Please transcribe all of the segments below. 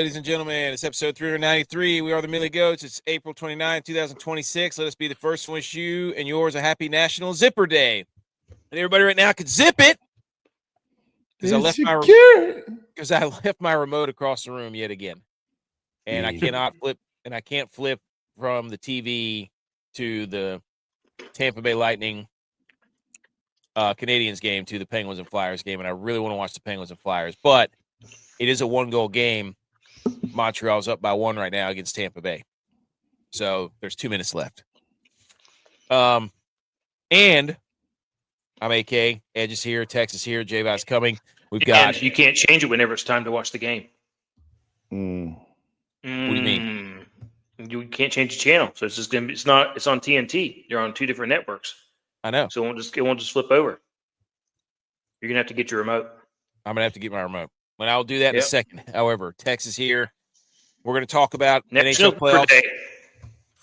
ladies and gentlemen. It's episode 393. We are the Millie Goats. It's April 29, 2026. Let us be the first to wish you and yours a happy National Zipper Day. And everybody right now can zip it. Because I left my remote across the room yet again. And I can't flip from the TV to the Tampa Bay Lightning Canadians game to the Penguins and Flyers game. And I really want to watch the Penguins and Flyers. But it is a one-goal game. Montreal's up by 1 right now against Tampa Bay. So there's 2 minutes left. And I'm AK. Edge is here. Tex is here. G.U.Y.S coming. We've got. And you can't change it whenever it's time to watch the game. What do you mean? You can't change the channel. So it's just gonna be. It's on TNT. You're on 2 different networks. I know. So it won't just flip over. You're gonna have to get your remote. I'm gonna have to get my remote. But I'll do that in a second. However, Tex is here. We're going to talk about NHL playoffs.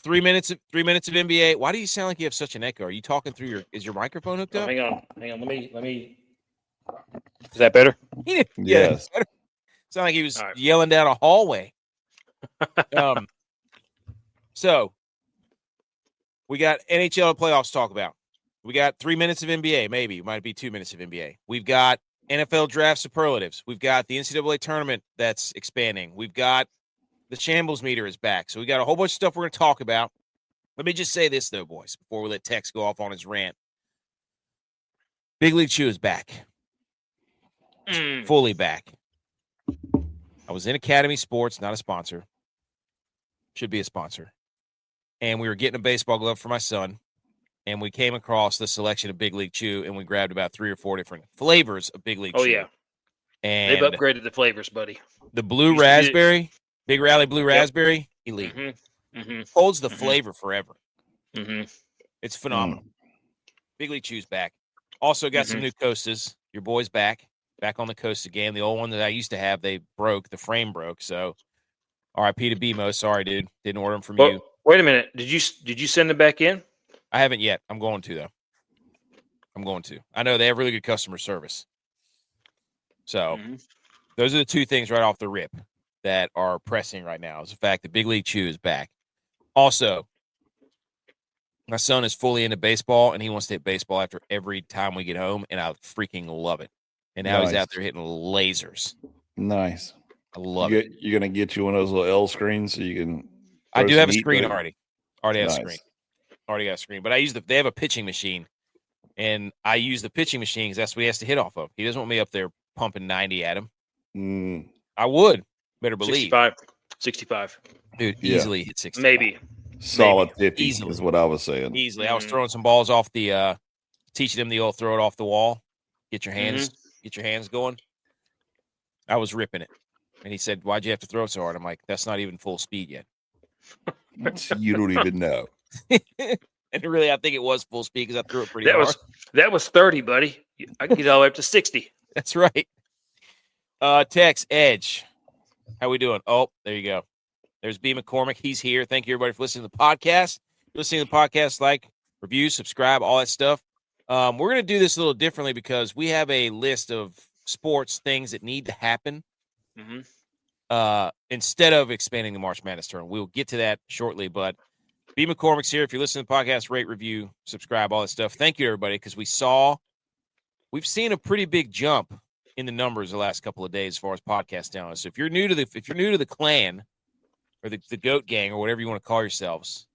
3 minutes of NBA. Why do you sound like you have such an echo? Are you talking through is your microphone hooked up? Hang on. Let me. Is that better? Yes. Better. Sound like he was yelling down a hallway. So we got NHL playoffs to talk about. We got 3 minutes of NBA. Maybe it might be 2 minutes of NBA. We've got NFL draft superlatives. We've got the NCAA tournament that's expanding. We've got the Shambles meter is back. So we got a whole bunch of stuff we're going to talk about. Let me just say this, though, boys, before we let Tex go off on his rant. Big League Chew is back. Fully back. I was in Academy Sports, not a sponsor. Should be a sponsor. And we were getting a baseball glove for my son. And we came across the selection of Big League Chew, and we grabbed about 3 or 4 different flavors of Big League Chew. Oh, yeah. And they've upgraded the flavors, buddy. The blue raspberry, Big Rally Blue Raspberry, elite. Holds the flavor forever. It's phenomenal. Big League Chew's back. Also got some new Costas. Your boy's back on the Costa game. The old one that I used to have, they broke. The frame broke. So, RIP to BMO. Sorry, dude. Didn't order them from you. Wait a minute. Did you send them back in? I haven't yet. I'm going to, though. I know they have really good customer service. So those are the 2 things right off the rip that are pressing right now is the fact that Big League Chew is back. Also, my son is fully into baseball, and he wants to hit baseball after every time we get home, and I freaking love it. And now he's out there hitting lasers. Nice. I love it. You're going to get you one of those little L screens so you can. I do have a screen already. Already have a screen. Already got a screen, but they have a pitching machine, and I use the pitching machine because that's what he has to hit off of. He doesn't want me up there pumping 90 at him. I would, better believe. 65. Dude, easily hit 65. Maybe. Solid 50 easily. Is what I was saying. Easily. I was throwing some balls off teaching him the old throw it off the wall. Get your hands going. I was ripping it. And he said, "Why'd you have to throw it so hard?" I'm like, "That's not even full speed yet." You don't even know. And really, I think it was full speed because I threw it pretty hard. That was 30, buddy. I can get all the way up to 60. That's right. Tex, Edge. How we doing? Oh, there you go. There's B. McCormick. He's here. Thank you, everybody, for listening to the podcast. If you're listening to the podcast, like, review, subscribe, all that stuff. We're going to do this a little differently because we have a list of sports things that need to happen instead of expanding the March Madness tournament. We'll get to that shortly, but B. McCormick's here. If you're listening to the podcast, rate, review, subscribe, all that stuff. Thank you, everybody, because we've seen a pretty big jump in the numbers the last couple of days as far as podcast downloads. So if you're new to the clan or the GOAT gang or whatever you want to call yourselves,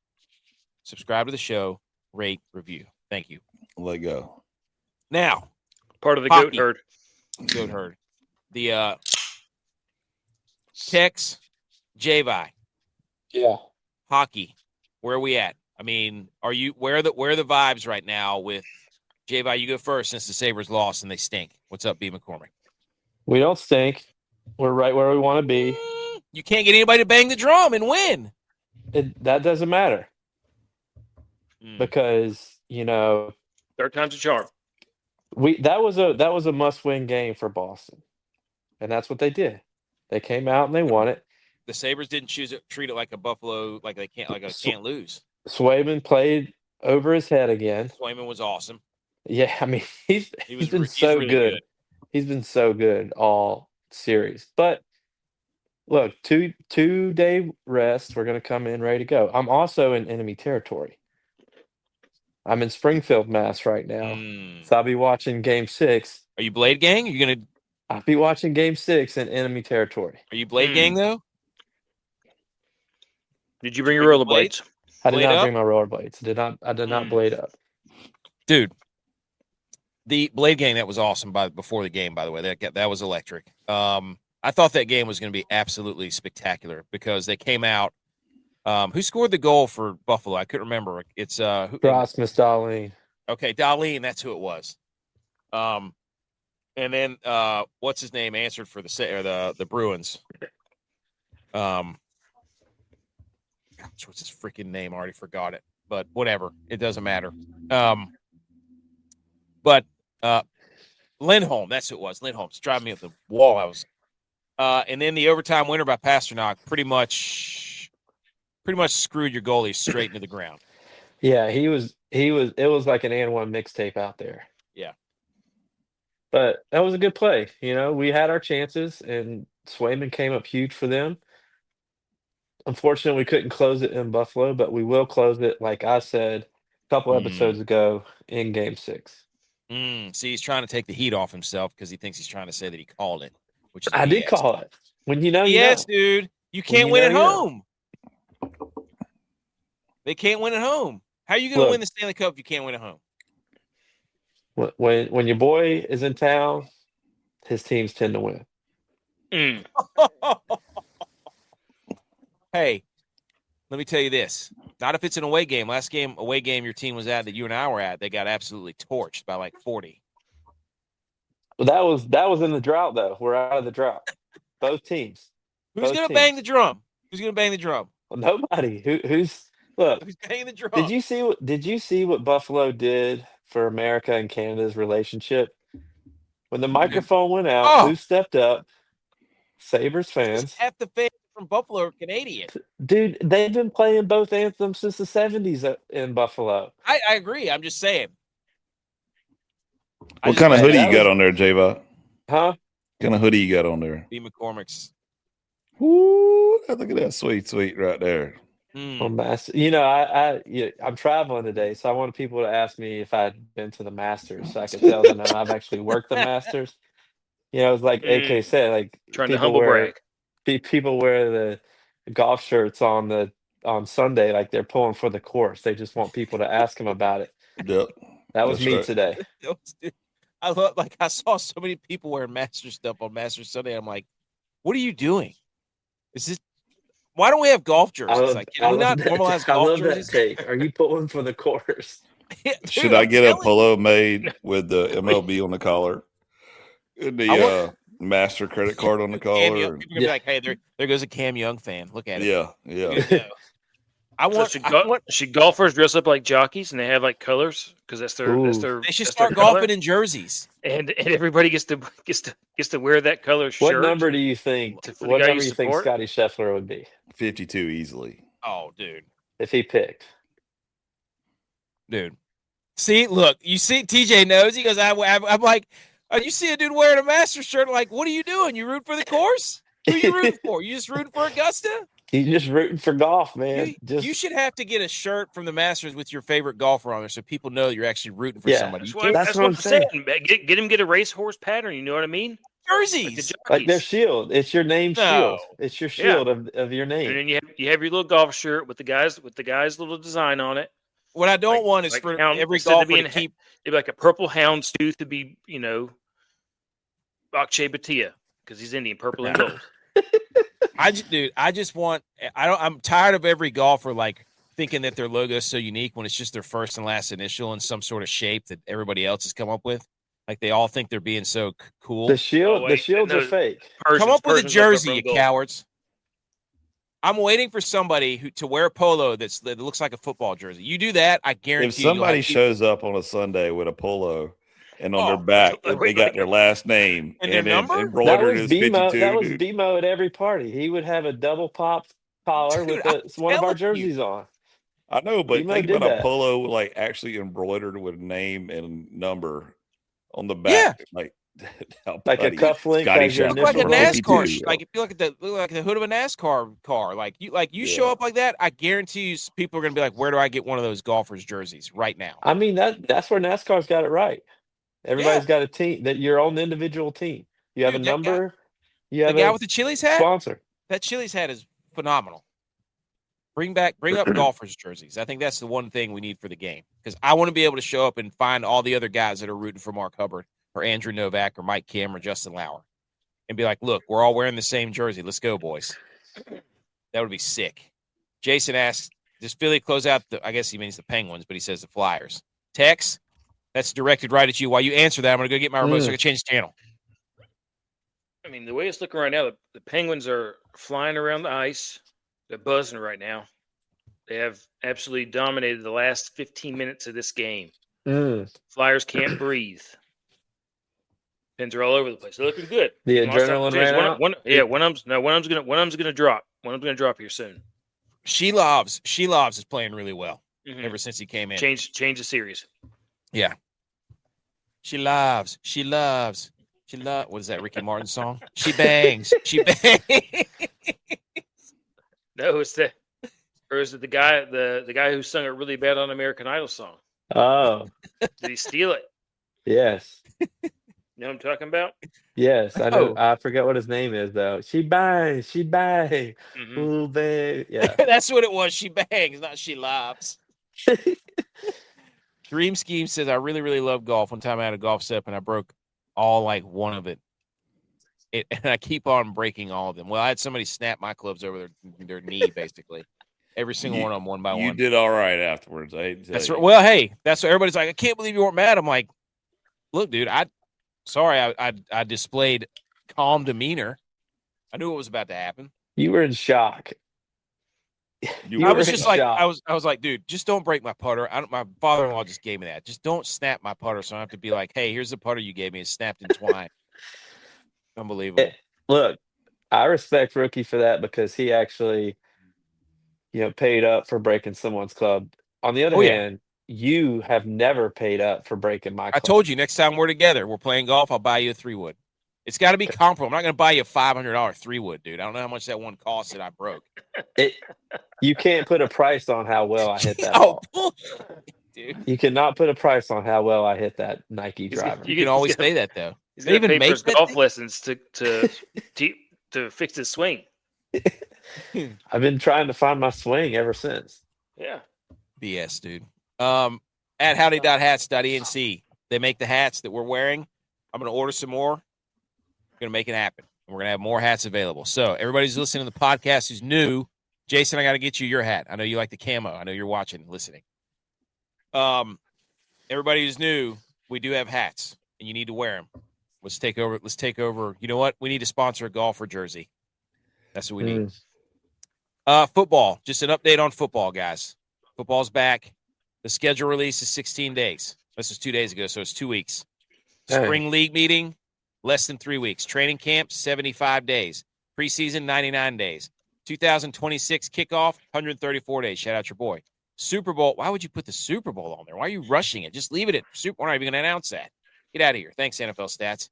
subscribe to the show, rate, review. Thank you. Let go. Now, part of the hockey. Goat herd. The Tex, G.U.Y. Yeah. Hockey. Where are we at? I mean, where are the vibes right now with G.U.Y? You go first since the Sabres lost and they stink. What's up, B. McCormick? We don't stink. We're right where we want to be. You can't get anybody to bang the drum and win. That doesn't matter. Because, third time's a charm. That was a must-win game for Boston. And that's what they did. They came out and they won it. The Sabres didn't treat it like a Buffalo, like they can't lose. Swayman played over his head again. Swayman was awesome. Yeah, I mean, he's been so really good. He's been so good all series. But Look, two-day rest. We're gonna come in ready to go. I'm also in enemy territory. I'm in Springfield, Mass right now. So I'll be watching game 6. Are you Blade Gang? I'll be watching game 6 in enemy territory. Are you Blade Gang though? Did you bring your Bring the rollerblades? I did Blade not up? bring my rollerblades. I did not blade up. Dude, the Blade Gang, that was awesome before the game, by the way. That was electric. I thought that game was going to be absolutely spectacular because they came out. Who scored the goal for Buffalo? I couldn't remember. It's Rasmus Dahlin. Okay, Dahlin, that's who it was. And then what's his name answered for the Bruins? Gosh, what's his freaking name? I already forgot it. But whatever, it doesn't matter. But Lindholm, that's who it was. Lindholm's driving me up the wall. And then the overtime winner by Pasternak pretty much screwed your goalie straight into the ground. Yeah, it was like an and one mixtape out there. Yeah. But that was a good play. We had our chances and Swayman came up huge for them. Unfortunately, we couldn't close it in Buffalo, but we will close it, like I said a couple episodes ago, in game 6. See, he's trying to take the heat off himself because he thinks he's trying to say that he called it, which is I did BS. call it. When you know, Yes, dude. You can't win at home. They can't win at home. How are you going to win the Stanley Cup if you can't win at home? When your boy is in town, his teams tend to win. Hey, let me tell you this. Not if it's an away game. Last away game your team was at that you and I were at, they got absolutely torched by like 40. Well, that was in the drought, though. We're out of the drought. Both teams. Who's going to bang the drum? Who's going to bang the drum? Well, nobody. Who's look? Who's banging the drum? Did you see what Buffalo did for America and Canada's relationship? When the microphone went out, who stepped up? Sabres fans. Half the fans from Buffalo are Canadian. Dude, they've been playing both anthems since the 70s in Buffalo. I agree. I'm just saying. What kind of hoodie you got on there, J-Bot? Huh? What kind of hoodie you got on there? B. McCormick's. Ooh, look at that sweet right there. Well, I'm traveling today, so I wanted people to ask me if I'd been to the Masters, so I could tell them I've actually worked the Masters. It was like AK said, like trying to humble brag. People wear the golf shirts on Sunday, like they're pulling for the course. They just want people to ask them about it. Yep. That was me today. I saw so many people wearing Masters stuff on Masters Sunday. I'm like, what are you doing? Why don't we have golf jerseys? Can we not normalize golf jerseys? Take. Are you pulling for the course? Dude, should I get a polo made with the MLB on the collar? And the Master credit card on the collar? People are going to be like, hey, there goes a Cam Young fan. Look at it. Yeah. Should golfers dress up like jockeys and they have like colors because that's their They should start golfing in jerseys, and everybody gets to wear that color shirt. What number do you think? What number do you think Scotty Scheffler would be? 52 easily. Oh, dude, if he picked, dude. See, look, you see, TJ knows. He goes, I'm like, you see a dude wearing a Masters shirt. Like, what are you doing? You root for the course? Who are you rooting for? You just rooting for Augusta? He's just rooting for golf, man. You should have to get a shirt from the Masters with your favorite golfer on there so people know that you're actually rooting for somebody. That's what I'm saying. Get a racehorse pattern. You know what I mean? Jerseys. Like their shield. It's your name shield. It's your shield of your name. And then you have your little golf shirt with the guy's little design on it. What I don't want is for every golfer to keep like a purple houndstooth to be, Akshay Bhatia because he's Indian, purple and gold. I'm tired of every golfer like thinking that their logo is so unique when it's just their first and last initial in some sort of shape that everybody else has come up with. Like they all think they're being so cool. The shields are fake. Come up with a jersey, you cowards. I'm waiting for somebody to wear a polo that looks like a football jersey. You do that, I guarantee. If somebody shows up on a Sunday with a polo and on their back they got their last name and their number embroidered as 52. That was BMO at every party. He would have a double pop collar with one of our jerseys on. I know, but BMO think about a polo like actually embroidered with name and number on the back. Yeah. Like Like a cufflink Scotty as your Shop. Look like a initial NASCAR. $52. Like if you look like the hood of a NASCAR car. Like you show up like that, I guarantee you people are gonna be like, where do I get one of those golfers jerseys right now? I mean, that's where NASCAR's got it right. Everybody's got a team, that your own individual team. You have Dude, a that number, you The have guy a with the Chili's hat. sponsor. That Chili's hat is phenomenal. Bring up golfers jerseys. I think that's the one thing we need for the game, because I want to be able to show up and find all the other guys that are rooting for Mark Hubbard or Andrew Novak or Mike Kim or Justin Lauer and be like, look, we're all wearing the same jersey. Let's go, boys. That would be sick. Jason asks, does Philly close out I guess he means the Penguins, but he says the Flyers. Tex, that's directed right at you. While you answer that, I'm going to go get my remote so I can change the channel. I mean, the way it's looking right now, the Penguins are flying around the ice. They're buzzing right now. They have absolutely dominated the last 15 minutes of this game. Flyers can't breathe. Pins are all over the place. They're looking good. The adrenaline ran out? One of them's gonna drop. One of them's gonna drop here soon. She Loves is playing really well ever since he came in. Change the series. Yeah. She loves. What is that Ricky Martin song? She bangs. She bangs. No, is it the guy who sung it really bad on American Idol song? Oh. Did he steal it? Yes. You know what I'm talking about? Yes, I know. I forget what his name is though. She bangs. Ooh, babe. Yeah. That's what it was. She bangs, not she loves. Dream Scheme says, I really, really love golf. One time I had a golf set and I broke all like one of it. And I keep on breaking all of them. Well, I had somebody snap my clubs over their knee, basically. Every single one of them, one by one. You did all right afterwards. I hate to That's tell right. you. Well, hey, that's what everybody's like. I can't believe you weren't mad. I'm like, look, dude, I displayed calm demeanor. I knew what was about to happen. You were in shock. I was just like, I was like, dude, just don't break my putter. My father-in-law just gave me that. Just don't snap my putter, so I have to be like, hey, here's the putter you gave me. It's snapped in twine. Unbelievable. Look, I respect Rookie for that, because he actually, paid up for breaking someone's club. On the other hand, you have never paid up for breaking my club. I told you, next time we're together, we're playing golf, I'll buy you a 3-wood. It's got to be comparable. I'm not going to buy you a $500 3-wood, dude. I don't know how much that one cost that I broke. You can't put a price on how well I hit that ball. Dude. You cannot put a price on how well I hit that Nike driver. You can always say that, though. He's going to pay for his golf lessons to fix his swing. I've been trying to find my swing ever since. Yeah. BS, dude. At howdy.hats.enc, they make the hats that we're wearing. I'm going to order some more. I'm going to make it happen. We're going to have more hats available. So everybody's listening to the podcast who's new, Jason, I got to get you your hat. I know you like the camo. I know you're watching, listening. Everybody who's new, we do have hats, and you need to wear them. Let's take over. You know what? We need to sponsor a golfer jersey. That's what we need. Football. Just an update on football, guys. Football's back. The schedule release is 16 days. This was 2 days ago, so it's 2 weeks. Spring league meeting, less than 3 weeks. Training camp, 75 days. Preseason, 99 days. 2026 kickoff, 134 days. Shout out your boy. Super Bowl. Why would you put the Super Bowl on there? Why are you rushing it? Just leave it at Super Bowl. We're not even going to announce that. Get out of here. Thanks, NFL Stats.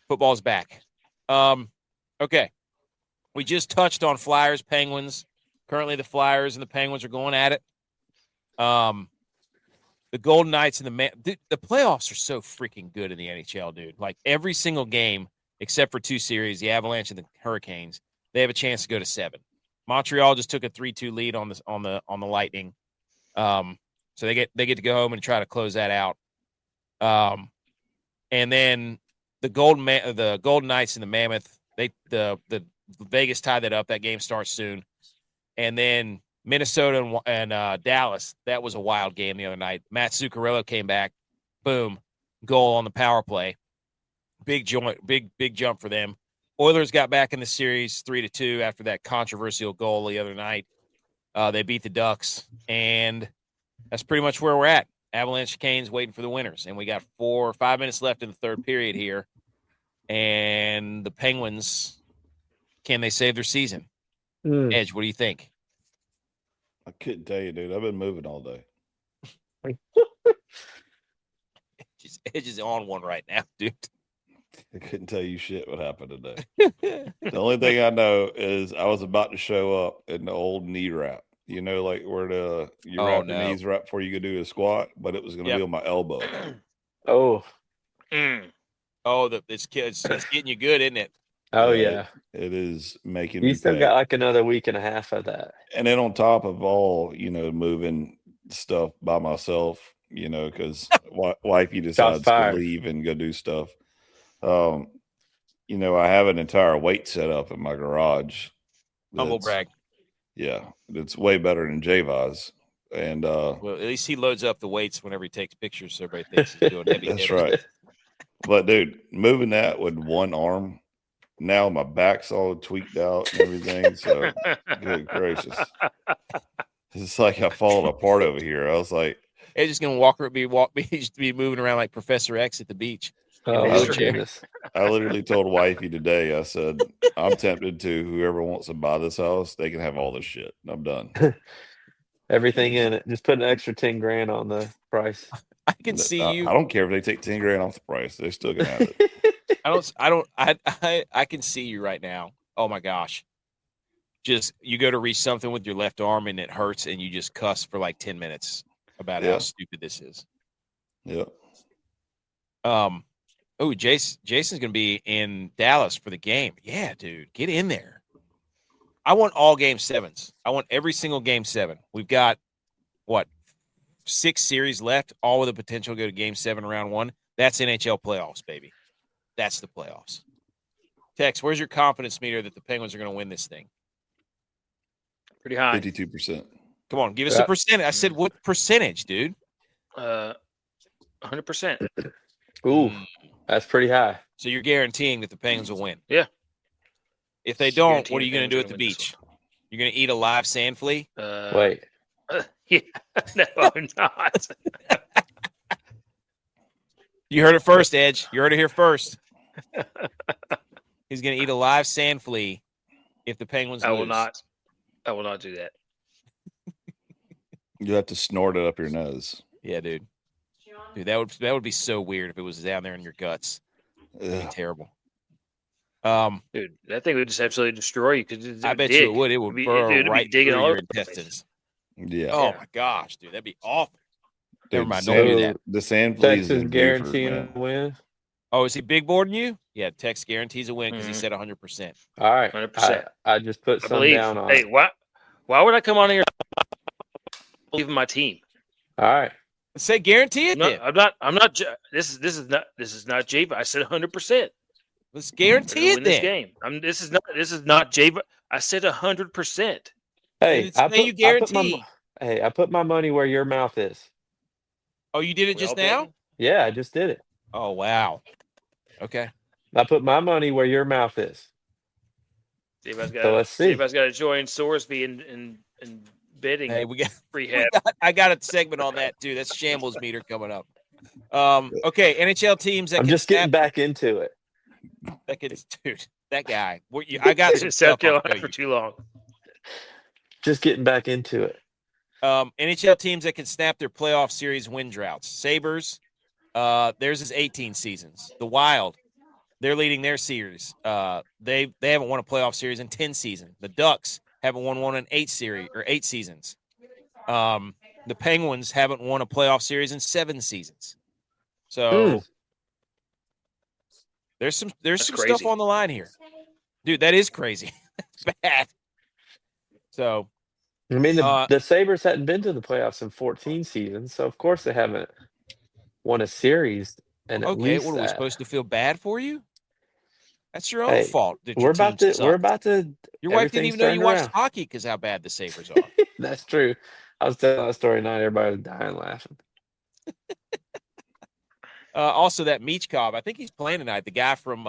Football's back. Okay. We just touched on Flyers, Penguins. Currently, the Flyers and the Penguins are going at it. The Golden Knights and the playoffs are so freaking good in the NHL, dude. Like every single game, except for 2 series, the Avalanche and the Hurricanes, they have a chance to go to 7. Montreal just took a 3-2 lead on the Lightning, so they get to go home and try to close that out. And then the Golden Knights and the Mammoth, the Vegas tied that up. That game starts soon, and then Minnesota and Dallas. That was a wild game the other night. Matt Zuccarello came back, boom, goal on the power play. Big jump for them. Oilers got back in the series 3-2 after that controversial goal the other night. They beat the Ducks, and that's pretty much where we're at. Avalanche Canes waiting for the winners, and we got 4 or 5 minutes left in the third period here. And the Penguins, can they save their season? Edge, what do you think? I couldn't tell you, dude. I've been moving all day. Edge is on one right now, dude. I couldn't tell you shit what happened today. The only thing I know is I was about to show up in the old knee wrap. You know, like where you wrap your knees right before you go do a squat, but it was going to be on my elbow. Oh. Oh, it's getting you good, isn't it? Oh, yeah. It is making You me still pay. got like another week and a half of that. And then on top of all, moving stuff by myself, because wifey decides to leave and go do stuff. I have an entire weight set up in my garage. Humble brag. Yeah, it's way better than G.U.Y.S. And well, at least he loads up the weights whenever he takes pictures, so everybody thinks he's doing heavy. That's right. But dude, moving that with one arm, now my back's all tweaked out and everything. So good gracious, it's like I fallen apart over here. I was like, "It's just gonna be moving around like Professor X at the beach." Oh, I literally told wifey today. I said, I'm tempted to whoever wants to buy this house, they can have all this shit. I'm done. Everything in it. Just put an extra 10 grand on the price. I can see you. I don't care if they take 10 grand off the price. They're still gonna have it. I can see you right now. Oh my gosh. Just you go to reach something with your left arm and it hurts and you just cuss for like 10 minutes about how stupid this is. Yeah. Oh, Jason's going to be in Dallas for the game. Yeah, dude, get in there. I want all game 7s. I want every single game 7. We've got, 6 series left, all with the potential to go to game 7 round 1. That's NHL playoffs, baby. That's the playoffs. Tex, where's your confidence meter that the Penguins are going to win this thing? Pretty high. 52%. Come on, give us a percentage. I said, what percentage, dude? 100%. Ooh. That's pretty high. So you're guaranteeing that the Penguins will win? Yeah. If they don't, what are you going to do at the beach? You're going to eat a live sand flea? Wait. Yeah. No, I'm not. You heard it first, Edge. You heard it here first. He's going to eat a live sand flea if the Penguins lose. I will not do that. You have to snort it up your nose. Yeah, dude. Dude, that would be so weird if it was down there in your guts. It'd be terrible. Dude, that thing would just absolutely destroy you. I bet you it would. It would burrow right through your intestines. Yeah. Oh my gosh, dude, that'd be awful. Dude, never mind. Don't do that. The sand fleas Texas guaranteeing a win. Oh, is he big boarding you? Yeah, Tex guarantees a win because he said 100%. All right, 100%. I just put some down on. Hey, why would I come on here? Believe in my team. All right. Say guarantee it. I'm not. This is not J. I said 100%. Let's guarantee it. This game. This is not J. I said 100%. Hey, you guarantee. I put my money where your mouth is. Oh, you did it just now? Yeah, I just did it. Oh wow. Okay. I put my money where your mouth is. Let's see. J.U.Y.S got to join Sorsby in bidding. Hey, we got rehab. I got a segment on that too. That's Shambles meter coming up. Okay, NHL teams. I'm just getting back into it. Dude, that guy. I got some South Carolina for too long. Just getting back into it. NHL teams that can snap their playoff series win droughts. Sabres, theirs is 18 seasons. The Wild, they're leading their series. They haven't won a playoff series in 10 seasons. The Ducks haven't won one in 8 seasons. The Penguins haven't won a playoff series in 7 seasons. So there's some stuff on the line here. Dude, that is crazy. That's bad. So I mean, the Sabres hadn't been to the playoffs in 14 seasons, so of course they haven't won a series. And okay, what are we supposed to feel bad for you? That's your own fault. We're about to. Your wife didn't even know you watched hockey because how bad the Sabres are. That's true. I was telling that story tonight. Everybody was dying laughing. Also, that Michkov, I think he's playing tonight. The guy from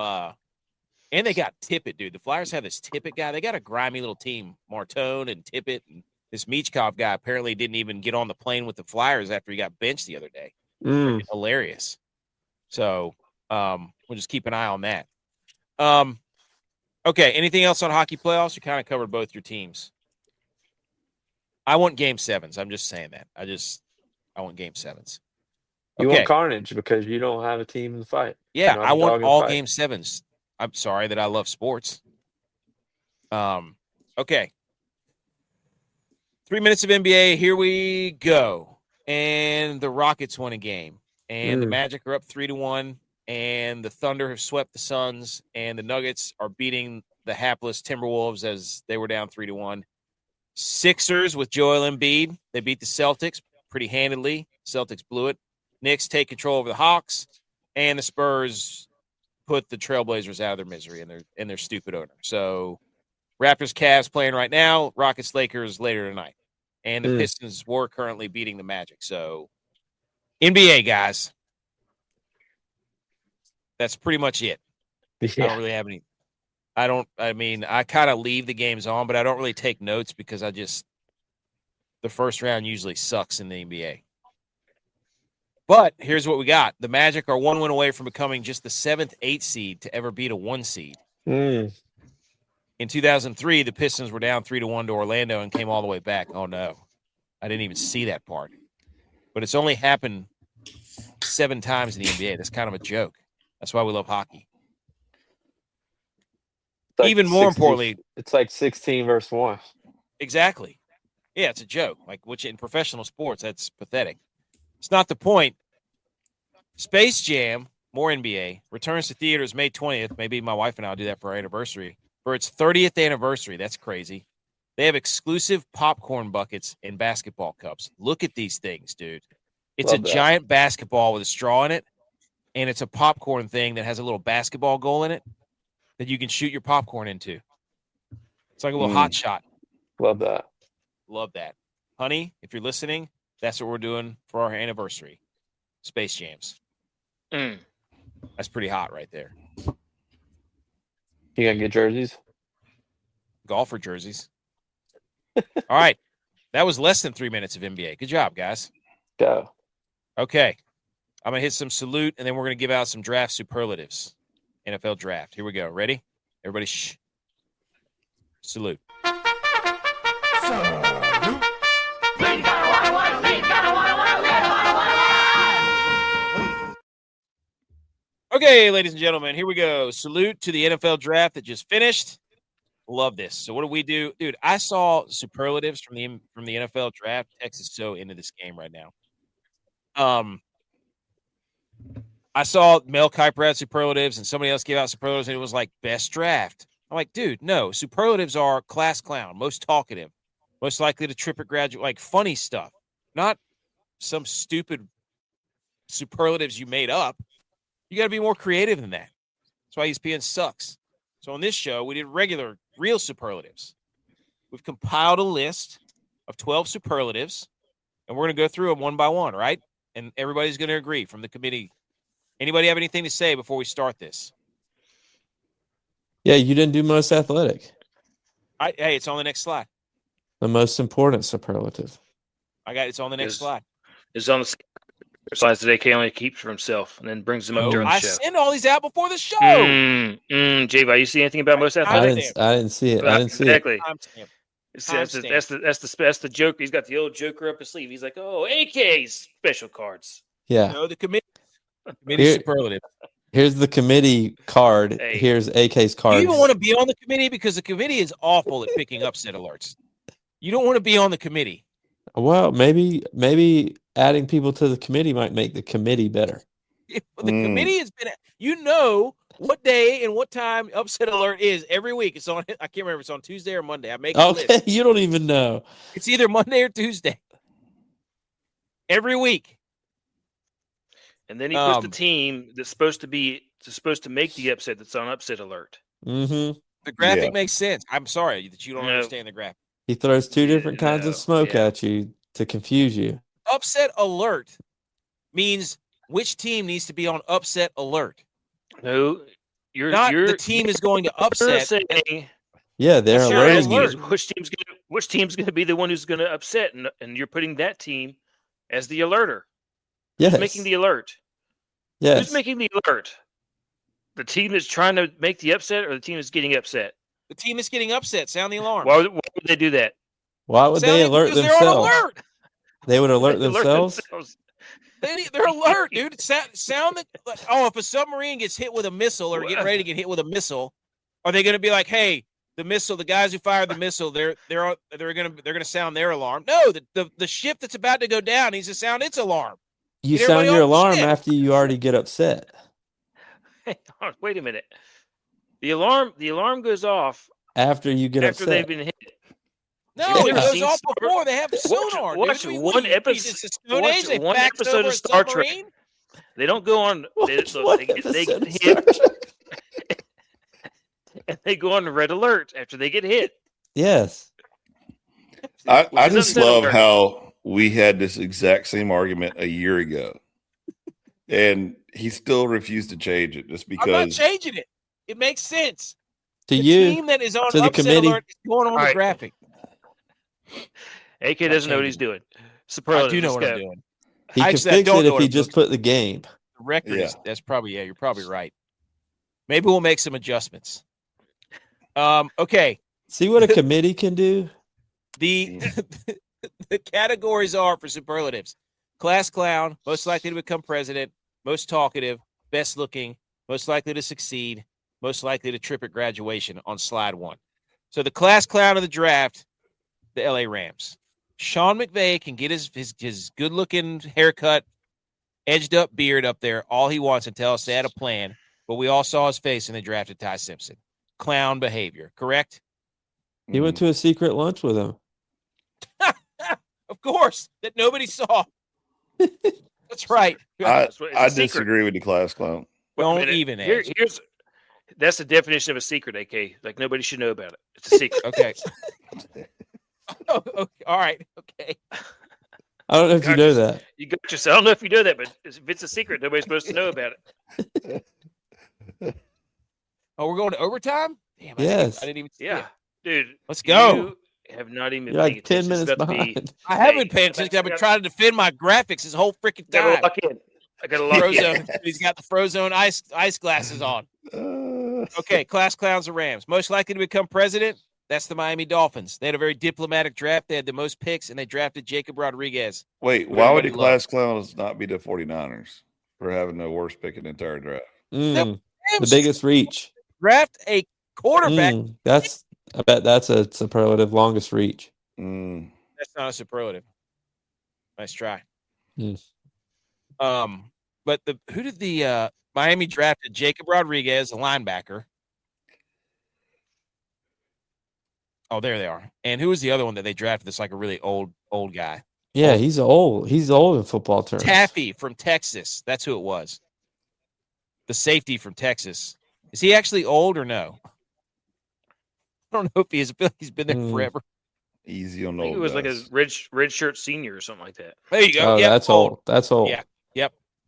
and they got Tippett, dude. The Flyers have this Tippett guy. They got a grimy little team, Martone and Tippett. And this Michkov guy apparently didn't even get on the plane with the Flyers after he got benched the other day. Hilarious. So we'll just keep an eye on that. Okay, anything else on hockey playoffs? You kind of covered both your teams. I want game 7s. I'm just saying that. I want game 7s. You want carnage because you don't have a team in the fight. Yeah, Not I a want dog in all fight. game 7s. I'm sorry that I love sports. Okay. 3 minutes of NBA. Here we go. And the Rockets won a game. And the Magic are up 3-1. And the Thunder have swept the Suns. And the Nuggets are beating the hapless Timberwolves as they were down 3-1. Sixers with Joel Embiid. They beat the Celtics pretty handedly. Celtics blew it. Knicks take control over the Hawks. And the Spurs put the Trailblazers out of their misery and their stupid owner. So Raptors, Cavs playing right now. Rockets, Lakers later tonight. And the Pistons were currently beating the Magic. So NBA, guys. That's pretty much it. Yeah. I don't really have any. I kind of leave the games on, but I don't really take notes because the first round usually sucks in the NBA. But here's what we got. The Magic are 1 win away from becoming just the 7th, 8th seed to ever beat a 1 seed. In 2003, the Pistons were down 3-1 to Orlando and came all the way back. Oh, no. I didn't even see that part. But it's only happened 7 times in the NBA. That's kind of a joke. That's why we love hockey. Like even more importantly, it's like 16 versus 1. Exactly. Yeah, it's a joke. Which in professional sports, that's pathetic. It's not the point. Space Jam, more NBA, returns to theaters May 20th. Maybe my wife and I will do that for our anniversary. For its 30th anniversary. That's crazy. They have exclusive popcorn buckets and basketball cups. Look at these things, dude. It's Love that. giant basketball with a straw in it, and it's a popcorn thing that has a little basketball goal in it that you can shoot your popcorn into. It's like a little hot shot. Love that. Love that. Honey, if you're listening, that's what we're doing for our anniversary. Space Jams. That's pretty hot right there. You gonna get jerseys? Golfer jerseys. All right. That was less than 3 minutes of NBA. Good job, guys. Go. Okay. I'm going to hit some salute, and then we're going to give out some draft superlatives. NFL draft. Here we go. Ready? Everybody, shh. Salute. Okay, ladies and gentlemen, here we go. Salute to the NFL draft that just finished. Love this. So what do we do? Dude, I saw superlatives from the NFL draft. Texas is so into this game right now. I saw Mel Kiper had superlatives and somebody else gave out superlatives and it was like best draft. I'm like, dude, no. Superlatives are class clown, most talkative, most likely to trip at graduate, like funny stuff, not some stupid superlatives you made up. You got to be more creative than that. That's why ESPN sucks. So on this show, we did real superlatives. We've compiled a list of 12 superlatives, and we're going to go through them one by one, right? And everybody's going to agree from the committee. Anybody have anything to say before we start this? Yeah, you didn't do most athletic. Hey, it's on the next slide. The most important superlative. It's on the next slide. It's on the slides that AK only keeps for himself and then brings them up during the show. I send all these out before the show. J.V., you see anything about most athletic? I didn't see it. I didn't see it. Exactly. That's the joke. He's got the old Joker up his sleeve. He's like, oh, AK's special cards. Yeah. No, the committee superlative. Here's the committee card. Hey. Here's AK's card. You don't want to be on the committee because the committee is awful at picking upset alerts. You don't want to be on the committee. Well, maybe adding people to the committee might make the committee better. The committee has been, what day and what time upset alert is every week. It's on. I can't remember. It's on Tuesday or Monday. I make a list. You don't even know. It's either Monday or Tuesday. Every week. And then he puts the team that's supposed to make the upset that's on upset alert. Mm-hmm. The graphic makes sense. I'm sorry that you don't understand the graphic. He throws two different kinds of smoke at you to confuse you. Upset alert means which team needs to be on upset alert. No, the team is going to upset. Yeah, they're alerting you. Which team's going to be the one who's going to upset, and you're putting that team as the alerter. Yes. Who's making the alert? Yes. Who's making the alert? The team that's trying to make the upset, or the team that's getting upset? The team is getting upset. Sound the alarm. Why would they do that? Why would they alert themselves? They're on alert. They would alert themselves? They're alert, dude. Sound the if a submarine gets hit with a missile or getting ready to get hit with a missile, are they going to be like, hey, the missile, the guys who fired the missile, they're gonna sound their alarm? No, the ship that's about to go down needs to sound its alarm. You Get sound everybody your off the alarm ship. after you already get upset. Hang on, wait a minute. The alarm goes off After you get after they've upset. been hit. No, it never goes seen off Star- before they have the sonar. watch dude. one episode- It's a Stone watch Age. They one faxed episode over of a Star Trek. submarine. They don't go on. They What get episode of hit, Star Trek? and they go on red alert after they get hit. Yes. I Which is just unsettling. love how we had this exact same argument a year ago, and he still refused to change it just I'm not because. changing it. It makes sense. To The you, team that is on to the upset committee. alert is going on the Right. graphic. AK doesn't know what he's doing. I Superlatives, do know let's what go. I'm doing. he I could actually fix don't it know if what he I'm just doing. put the game. The record Yeah. is that's probably you're probably right. Maybe we'll make some adjustments. Okay. See what a committee can do? The the categories are for superlatives: class clown, most likely to become president, most talkative, best looking, most likely to succeed, most likely to trip at graduation on slide 1. So the class clown of the draft, the LA Rams. Sean McVay can get his good looking haircut, edged up beard up there all he wants and tell us they had a plan, but we all saw his face when they drafted Ty Simpson. Clown behavior, correct? He went to a secret lunch with him. Of course, that nobody saw. That's right. It's a I secret. disagree with the class clown. Wait a Don't minute. even edge. That's the definition of a secret, AK. Like nobody should know about it. It's a secret. Okay. Okay. All right. Okay. I don't know if you know that. You got yourself. I don't know if you know that, but if it's a secret, nobody's supposed to know about it. Oh, we're going to overtime? Damn, Yes. I didn't even see Yeah, it. dude. Let's go. You have not even been You're paying like 10 attention. It's minutes about to be- behind. I have been Hey, paying attention. I've been trying to defend my graphics this whole freaking I gotta time. lock in. I gotta lock in. Frozone. He's got the Frozone ice glasses on. Okay, class clowns are Rams. Most likely to become president, that's the Miami Dolphins. They had a very diplomatic draft. They had the most picks, and they drafted Jacob Rodriguez. Wait, Who why would the everybody class clowns not be the 49ers for having the worst pick in the entire draft? The Rams biggest reach. draft a quarterback. I bet that's a superlative longest reach. That's not a superlative. Nice try. Mm. But who did the Miami drafted? Jacob Rodriguez, a linebacker. Oh, there they are. And who was the other one that they drafted? That's like a really old guy. Yeah, he's old. He's old in football terms. Taffy from Texas. That's who it was. The safety from Texas. Is he actually old or no? I don't know if he is. I feel like he's been there forever. Easy on I think old it was like a guys. red shirt senior or something like that. There you go. Oh, Yep, that's old. That's old. Yeah.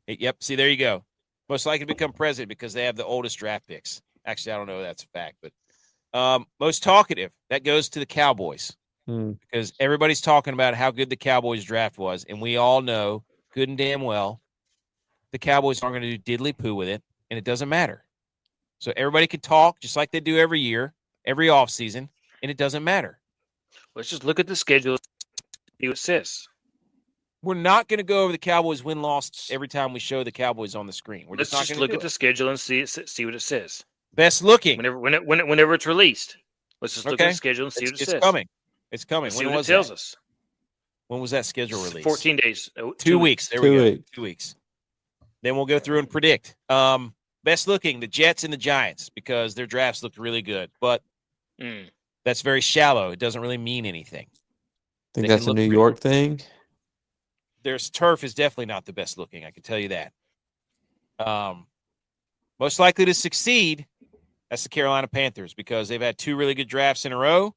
Yep. See, there you go. Most likely to become president because they have the oldest draft picks. Actually, I don't know if that's a fact, but most talkative. That goes to the Cowboys because everybody's talking about how good the Cowboys draft was, and we all know good and damn well the Cowboys aren't going to do diddly poo with it, and it doesn't matter. So everybody can talk just like they do every year, every offseason, and it doesn't matter. Let's just look at the schedule. See what it says. We're not going to go over the Cowboys win-loss every time we show the Cowboys on the screen. We're Let's just not just going look to at the schedule and see what it says. Best looking. Whenever it's released, let's just look at Okay. the schedule and see what it It's says. coming. It's coming. See When what was it tells that? us. When was that schedule It's released? 14 days. 2 weeks. There 2 we go. weeks. 2 weeks. Then we'll go through and predict. Best looking, the Jets and the Giants, because their drafts looked really good. But that's very shallow. It doesn't really mean anything. I think They that's can a look New pretty. York thing. Their turf is definitely not the best looking. I can tell you that. Most likely to succeed, that's the Carolina Panthers because they've had 2 really good drafts in a row,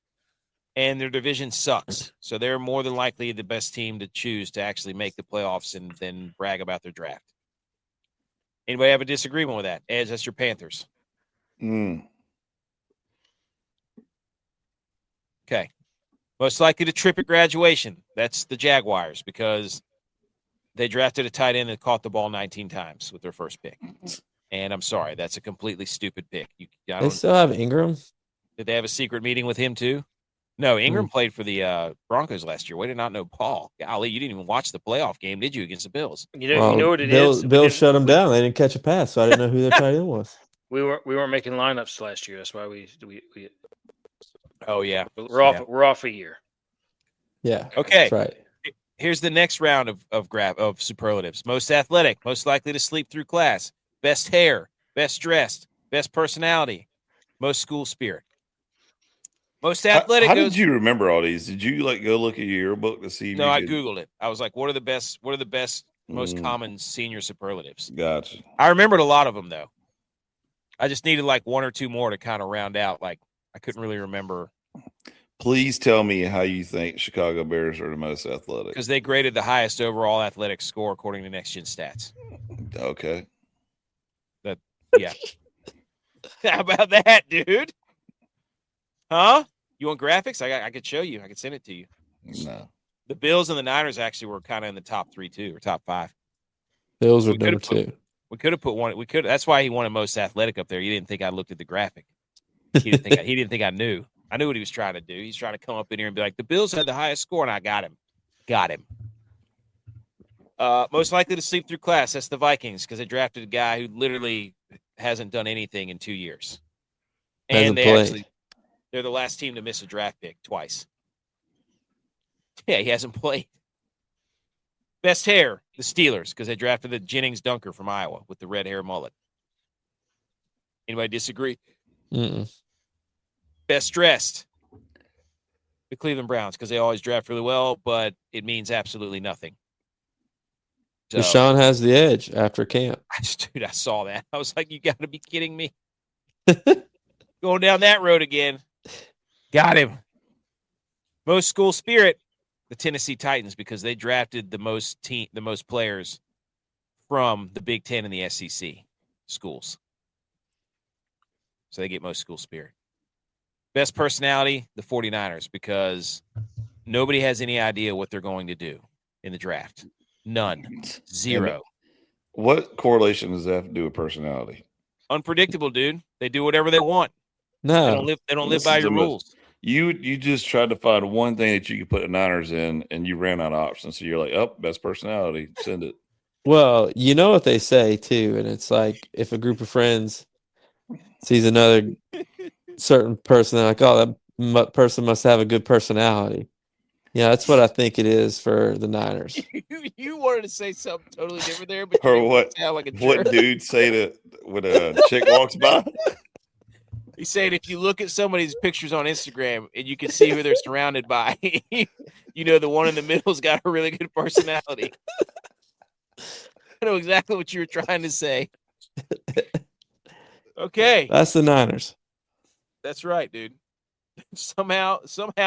and their division sucks. So they're more than likely the best team to choose to actually make the playoffs and then brag about their draft. Anybody have a disagreement with that? Edge, that's your Panthers. Okay. Most likely to trip at graduation, that's the Jaguars because they drafted a tight end that caught the ball 19 times with their first pick. And I'm sorry, that's a completely stupid pick. They still have Ingram. Did they have a secret meeting with him too? No, Ingram played for the Broncos last year. Way to not know Paul. Golly, you didn't even watch the playoff game, did you, against the Bills? You know what it is. Bill shut them down. They didn't catch a pass, so I didn't know who their tight end was. We weren't making lineups last year. That's why we Oh yeah, we're off a year. Yeah. Okay. That's right. Here's the next round of superlatives. Most athletic, most likely to sleep through class, best hair, best dressed, best personality, most school spirit. Most athletic. How did you remember all these? Did you go look at your yearbook to see? No, I Googled it. I was like, what are the best most common senior superlatives? Gotcha. I remembered a lot of them though. I just needed like one or two more to kind of round out. Like I couldn't really remember. Please tell me how you think Chicago Bears are the most athletic. Because they graded the highest overall athletic score according to Next Gen Stats. Okay. Yeah. How about that, dude? Huh? You want graphics? I could show you. I could send it to you. No. The Bills and the Niners actually were kind of in the top 3 too, or top 5. Bills were number 2. We could have put one. That's why he wanted most athletic up there. He didn't think I looked at the graphic. He didn't think I knew. I knew what he was trying to do. He's trying to come up in here and be like, the Bills had the highest score, and I got him. Most likely to sleep through class. That's the Vikings because they drafted a guy who literally hasn't done anything in 2 years. And they're the last team to miss a draft pick twice. Yeah, he hasn't played. Best hair, the Steelers, because they drafted the Jennings Dunker from Iowa with the red hair mullet. Anybody disagree? Mm-mm. Best dressed, the Cleveland Browns, because they always draft really well, but it means absolutely nothing. So, Deshaun has the edge after camp. Dude, I saw that. I was like, you got to be kidding me. Going down that road again. Got him. Most school spirit, the Tennessee Titans, because they drafted the most players from the Big Ten and the SEC schools. So they get most school spirit. Best personality, the 49ers, because nobody has any idea what they're going to do in the draft. None. Zero. What correlation does that have to do with personality? Unpredictable, dude. They do whatever they want. No. They don't live by your rules. You just tried to find one thing that you could put the Niners in, and you ran out of options. So you're like, oh, best personality. Send it. Well, you know what they say, too, and it's like if a group of friends sees another certain person, they're like, oh, that person must have a good personality. Yeah, that's what I think it is for the Niners. You wanted to say something totally different there, but or what? Like what dude say that when a chick walks by? He's saying if you look at somebody's pictures on Instagram and you can see who they're surrounded by, you know the one in the middle's got a really good personality. I know exactly what you were trying to say. Okay, that's the Niners. That's right, dude. Somehow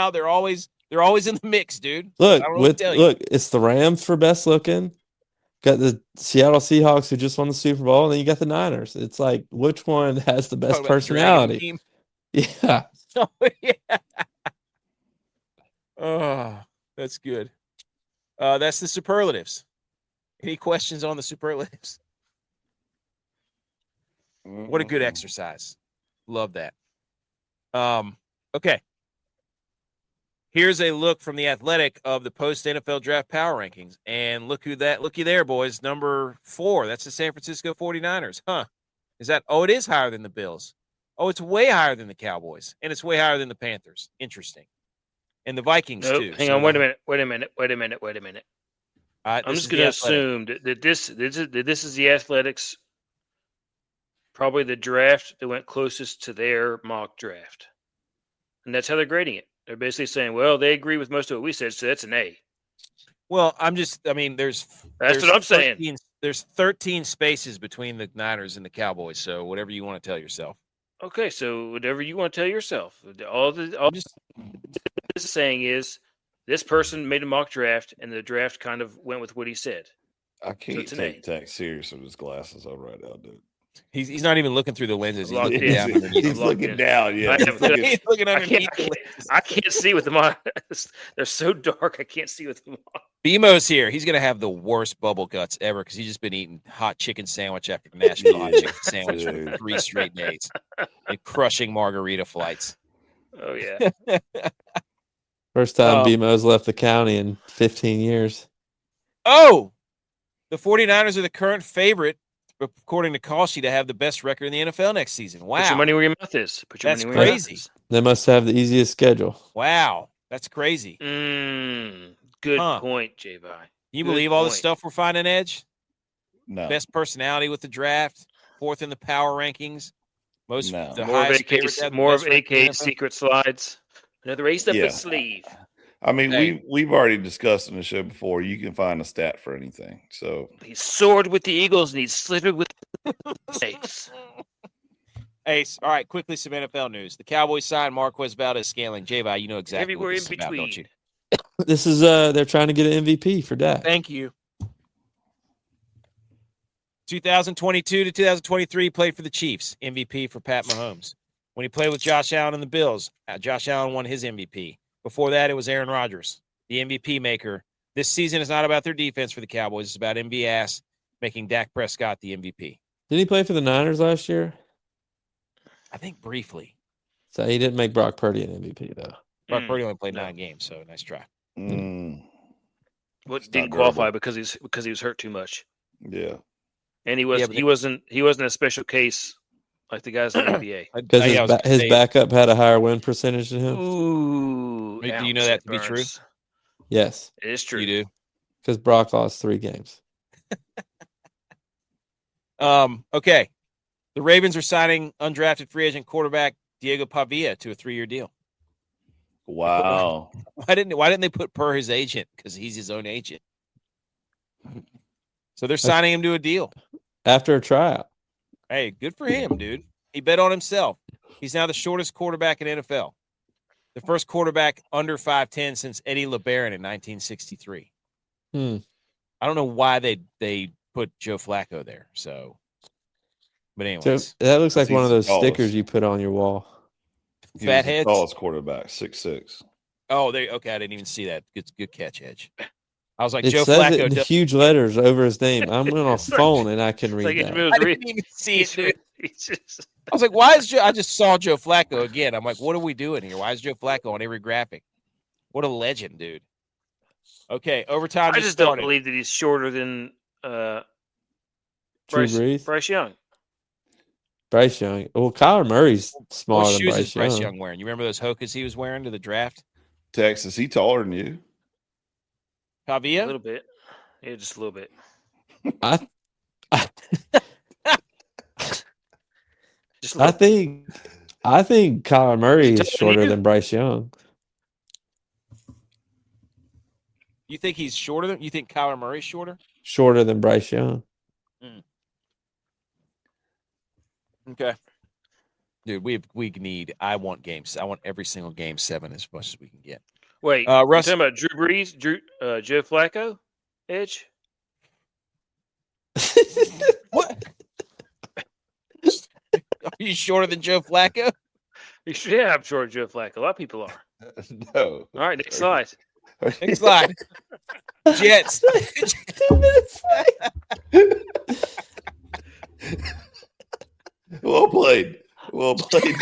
they're always in the mix, dude. Look, it's the Rams for best looking. Got the Seattle Seahawks who just won the Super Bowl, and then you got the Niners. It's like, which one has the best personality? Yeah. Oh, yeah. Oh, that's good. That's the superlatives. Any questions on the superlatives? What a good exercise. Love that. Okay. Here's a look from the Athletic of the post-NFL draft power rankings. And looky there, boys. Number 4. That's the San Francisco 49ers. Huh. It is higher than the Bills. Oh, it's way higher than the Cowboys. And it's way higher than the Panthers. Interesting. And the Vikings, too. Hang on. Wait a minute. I'm just going to assume that this is the Athletics, probably the draft that went closest to their mock draft. And that's how they're grading it. They're basically saying, well, they agree with most of what we said, so that's an A. Well, that's what I'm saying. There's 13 spaces between the Niners and the Cowboys, so whatever you want to tell yourself. Okay, so whatever you want to tell yourself. All this is saying is this person made a mock draft, and the draft kind of went with what he said. I can't take Tech serious with his glasses on right now, dude. He's not even looking through the lenses. He's looking down. He's looking down. Yeah, he's looking underneath. I can't see with them on. They're so dark. I can't see with them on. BMO's here. He's gonna have the worst bubble guts ever because he's just been eating hot chicken sandwich after Nashville hot chicken sandwich for 3 straight days and crushing margarita flights. Oh yeah. First time BMO's left the county in 15 years. Oh, the 49ers are the current favorite, according to Call Sheet, to have the best record in the NFL next season. Wow. Put your money where your mouth is. That's crazy. They must have the easiest schedule. Wow. That's crazy. Good point, J.Vi. You believe all the stuff we're finding, Edge? No. Best personality with the draft, fourth in the power rankings. More of AK's secret slides. Another ace up his sleeve. I mean, we've already discussed in the show before. You can find a stat for anything. So he soared with the Eagles and he slithered with Ace. Ace. All right, quickly some NFL news. The Cowboys signed Marquez Valdes-Scantling. J.Vi, you know exactly everywhere what this in is about, between. don't you? This is they're trying to get an MVP for Dak. Thank you. 2022 to 2023, played for the Chiefs. MVP for Pat Mahomes. When he played with Josh Allen and the Bills, Josh Allen won his MVP. Before that, it was Aaron Rodgers, the MVP maker. This season is not about their defense for the Cowboys. It's about MVS making Dak Prescott the MVP. Did he play for the Niners last year? I think briefly. So he didn't make Brock Purdy an MVP, though. Brock Purdy only played 9 games, so nice try. What didn't qualify because he was hurt too much. Yeah. And he wasn't a special case like the guys in the NBA. Because his backup had a higher win percentage than him. Ooh, do you know that to be true? Yes, it is true. You do, because Brock lost 3 games. Okay. The Ravens are signing undrafted free agent quarterback Diego Pavia to a 3-year deal. Wow. Why didn't they put per his agent? Because he's his own agent. So they're signing him to a deal after a tryout. Hey, good for him, dude. He bet on himself. He's now the shortest quarterback in NFL. The first quarterback under 5'10" since Eddie LeBaron in 1963. I don't know why they put Joe Flacco there. So, but anyways, so that looks like one of those stickers you put on your wall. Fat heads. Tallest quarterback, 6'6". Oh, okay. I didn't even see that. Good catch, Edge. I was like, it Joe says Flacco. It in huge letters over his name. I'm on a phone and I can read that. I didn't even see it, dude. I was like, why is Joe? I just saw Joe Flacco again. I'm like, what are we doing here? Why is Joe Flacco on every graphic? What a legend, dude. Okay, overtime. I just don't believe that he's shorter than Bryce Young. Bryce Young. Well, Kyler Murray's smaller than Bryce Young. Bryce Young wearing? You remember those Hokas he was wearing to the draft? Texas, he taller than you? Pavia? A little bit. Yeah, just a little bit. I think Kyler Murray is shorter than Bryce Young. You think he's shorter than? You think Kyler Murray's shorter? Shorter than Bryce Young. Okay. Dude, we need. I want games. I want every single game 7 as much as we can get. Wait, Russ, you talking about Drew Brees, Joe Flacco, Edge? What? Are you shorter than Joe Flacco? Yeah, I'm shorter than Joe Flacco. A lot of people are. No. All right, next slide. Next slide. Jets. Well played. Well played.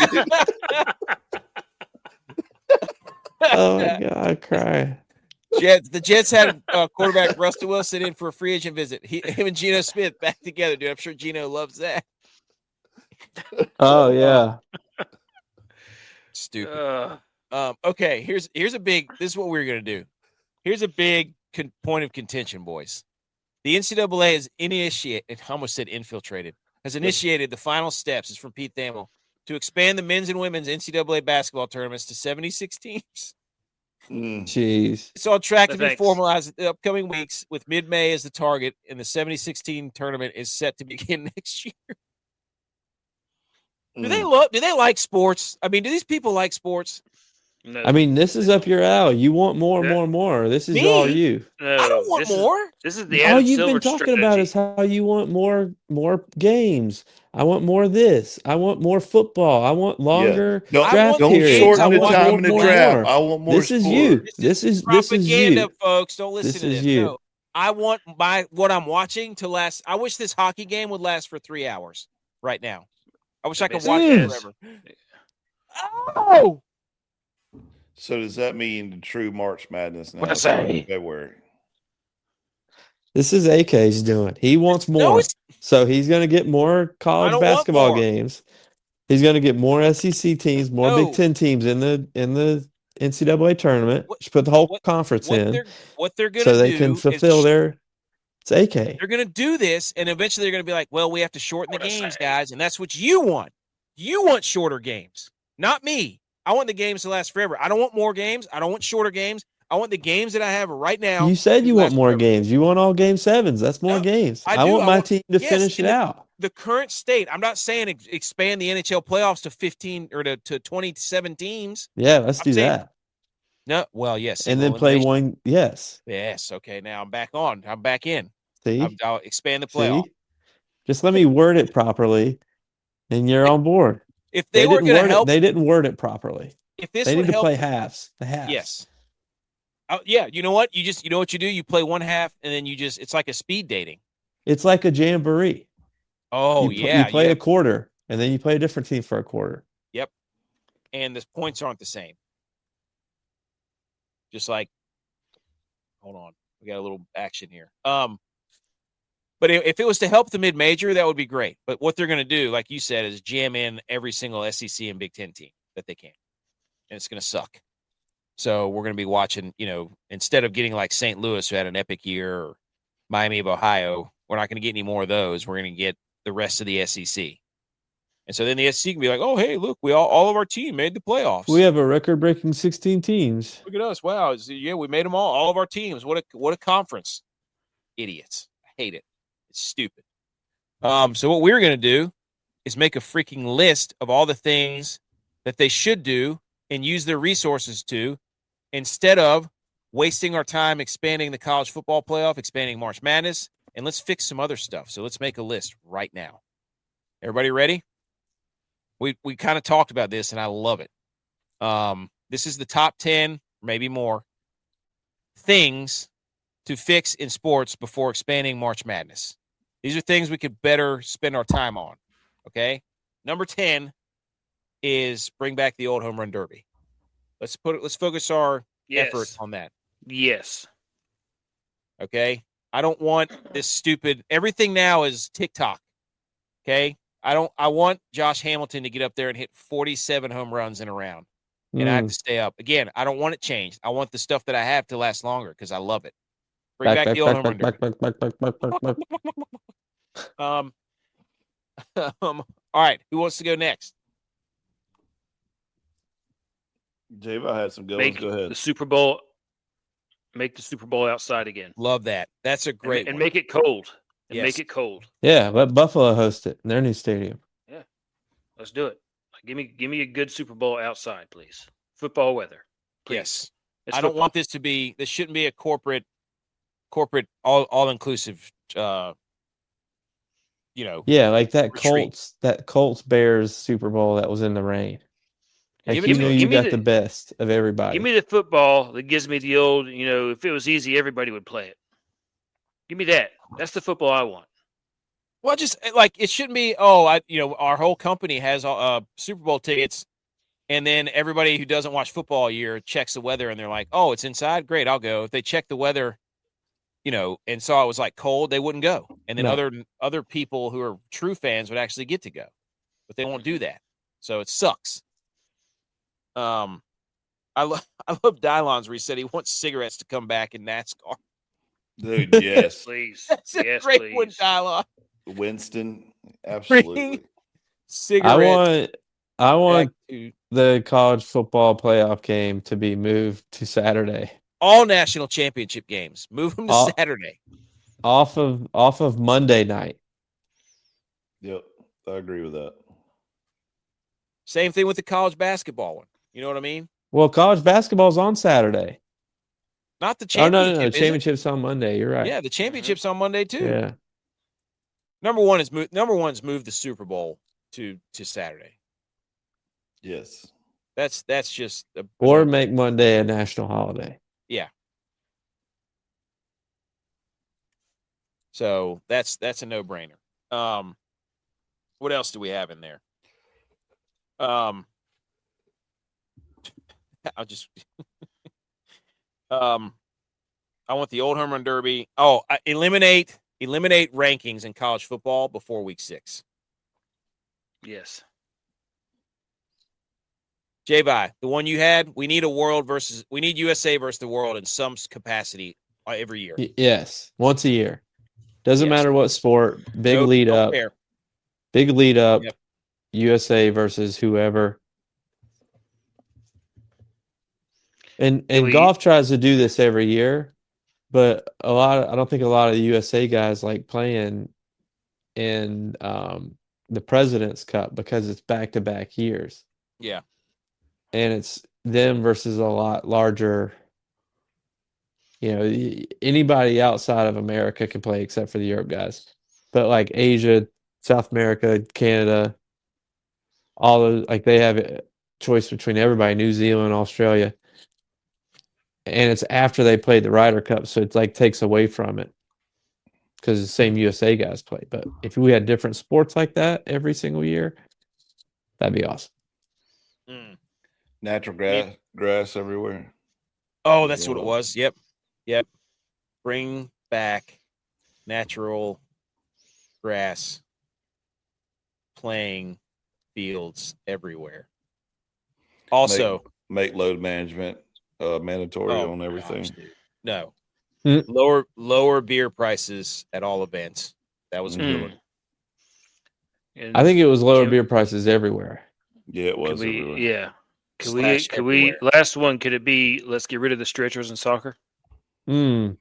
Oh my God, I cry. The Jets had quarterback Russell Wilson in for a free agent visit. Him and Geno Smith back together, dude. I'm sure Geno loves that. Oh yeah. Stupid. Okay, here's a big. This is what we're gonna do. Here's a big point of contention, boys. The NCAA has initiated. I almost said infiltrated. Has initiated the final steps. Is from Pete Thamel to expand the men's and women's NCAA basketball tournaments to 76 teams. Jeez. It's on track to be formalized in the upcoming weeks, with mid-May as the target, and the 76 team tournament is set to begin next year. Do they like sports? I mean, do these people like sports? No. I mean, this is up your alley. You want more. This is all you. No, I don't want more. This is the all you've been talking about is how you want more games. I want more of this. I want more football. I want longer draft periods. Shorten the time in the draft. I want more. This is you. This is propaganda, you, folks. Don't listen to this. No. I want what I'm watching to last. I wish this hockey game would last for 3 hours right now. I wish I could watch it forever. Oh. So does that mean the true March Madness now What's starts in that? February? This is AK's doing. He wants more. So he's going to get more I college don't want basketball more. games. He's going to get more SEC teams, more No. Big Ten teams in the NCAA tournament. Just put the whole conference in What they're going so to they do can is fulfill their. It's AK. they're going to do this, and eventually they're going to be like, well, we have to shorten the games, guys, and that's what you want. You want shorter games, not me. I want the games to last forever. I don't want more games. I don't want shorter games. I want the games that I have right now. You said you want more forever. games. You want all game 7s. That's more games. I do. want my team to finish it out. The current state. I'm not saying expand the NHL playoffs to 15 or to 27 teams. Yeah, let's do that. No, well, yes. And then play one. Yes. Yes. Okay. Now I'm back on. I'm back in. See? I'll expand the playoff. See? Just let me word it properly, and you're on board. If they were going to help, they didn't word it properly. If this they would need to help, play halves. The halves. Yes. Yeah. You know what? You know what you do? You play one half, and then it's like a speed dating. It's like a jamboree. Oh, You play a quarter, and then you play a different team for a quarter. Yep. And the points aren't the same. Just like, hold on, we got a little action here. But if it was to help the mid-major, that would be great. But what they're going to do, like you said, is jam in every single SEC and Big Ten team that they can, and it's going to suck. So we're going to be watching, instead of getting like St. Louis, who had an epic year, or Miami of Ohio, we're not going to get any more of those. We're going to get the rest of the SEC. And so then the SEC can be like, oh, hey, look, we all of our team made the playoffs. We have a record-breaking 16 teams. Look at us. Wow. Yeah, we made them all of our teams. What a conference. Idiots. I hate it. It's stupid. So what we're going to do is make a freaking list of all the things that they should do and use their resources to, instead of wasting our time expanding the college football playoff, expanding March Madness, and let's fix some other stuff. So let's make a list right now. Everybody ready? We kind of talked about this, and I love it. This is the top 10, maybe more, things to fix in sports before expanding March Madness. These are things we could better spend our time on, okay? Number 10 is bring back the old home run derby. Let's focus our effort on that. Yes. Okay? I don't want this stupid – everything now is TikTok, okay? I want Josh Hamilton to get up there and hit 47 home runs in a round, and I have to stay up. Again, I don't want it changed. I want the stuff that I have to last longer because I love it. Bring back the old home run derby. All right, who wants to go next? Dave, I had some good ones. Go ahead. The Super Bowl. Make the Super Bowl outside again. Love that. That's a great one. And make it cold. Yes. Make it cold. Yeah, let Buffalo host it in their new stadium. Yeah, let's do it. Give me a good Super Bowl outside, please. Football weather. Please. Yes. I don't want this to be. This shouldn't be a corporate all inclusive. Yeah, like that retreat. Colts Bears Super Bowl that was in the rain. Like you got the best of everybody. Give me the football that gives me the old. If it was easy, everybody would play it. Give me that. That's the football I want. Well, just like it shouldn't be. Our whole company has Super Bowl tickets, and then everybody who doesn't watch football all year checks the weather, and they're like, "Oh, it's inside. Great, I'll go." If they check the weather, and saw it was like cold, they wouldn't go. And then other people who are true fans would actually get to go, but they won't do that. So it sucks. I love Dylon's where he said he wants cigarettes to come back in NASCAR. Dude, yes. Please. That's a great one, Dylon. Winston, absolutely. Cigarettes. I want the college football playoff game to be moved to Saturday. All national championship games. Move them to Saturday. Off of Monday night. Yep, I agree with that. Same thing with the college basketball one. You know what I mean? Well, college basketball's on Saturday. Not the championship. No. Championship's on Monday. You're right. Yeah, the championship's on Monday too. Yeah. Number one is move the Super Bowl to Saturday. Yes. That's just or make Monday a national holiday. Yeah. So that's a no-brainer. What else do we have in there? I'll just I want the old home run derby. Oh, eliminate rankings in college football before week 6. Yes. J-Vi, the one you had, we need USA versus the world in some capacity every year. Yes, once a year. Doesn't matter what sport. Big Nope, lead don't up. care. Big lead up. Yep. USA versus whoever. And golf tries to do this every year, but I don't think a lot of the USA guys like playing in the President's Cup because it's back-to-back years. Yeah. And it's them versus a lot larger. Anybody outside of America can play except for the Europe guys. But like Asia, South America, Canada, all those, like they have a choice between everybody, New Zealand, Australia. And it's after they played the Ryder Cup, so it's like takes away from it because the same USA guys play. But if we had different sports like that every single year, that'd be awesome. Natural grass everywhere. Oh, that's what it was. Yep. Bring back natural grass playing fields everywhere. Also, make load management mandatory on everything. Gosh, no. Lower beer prices at all events. That was a good one. I think it was lower beer prices everywhere. Yeah, it was everywhere. Yeah. Could we last one, could it be let's get rid of the stretchers in soccer? Wow.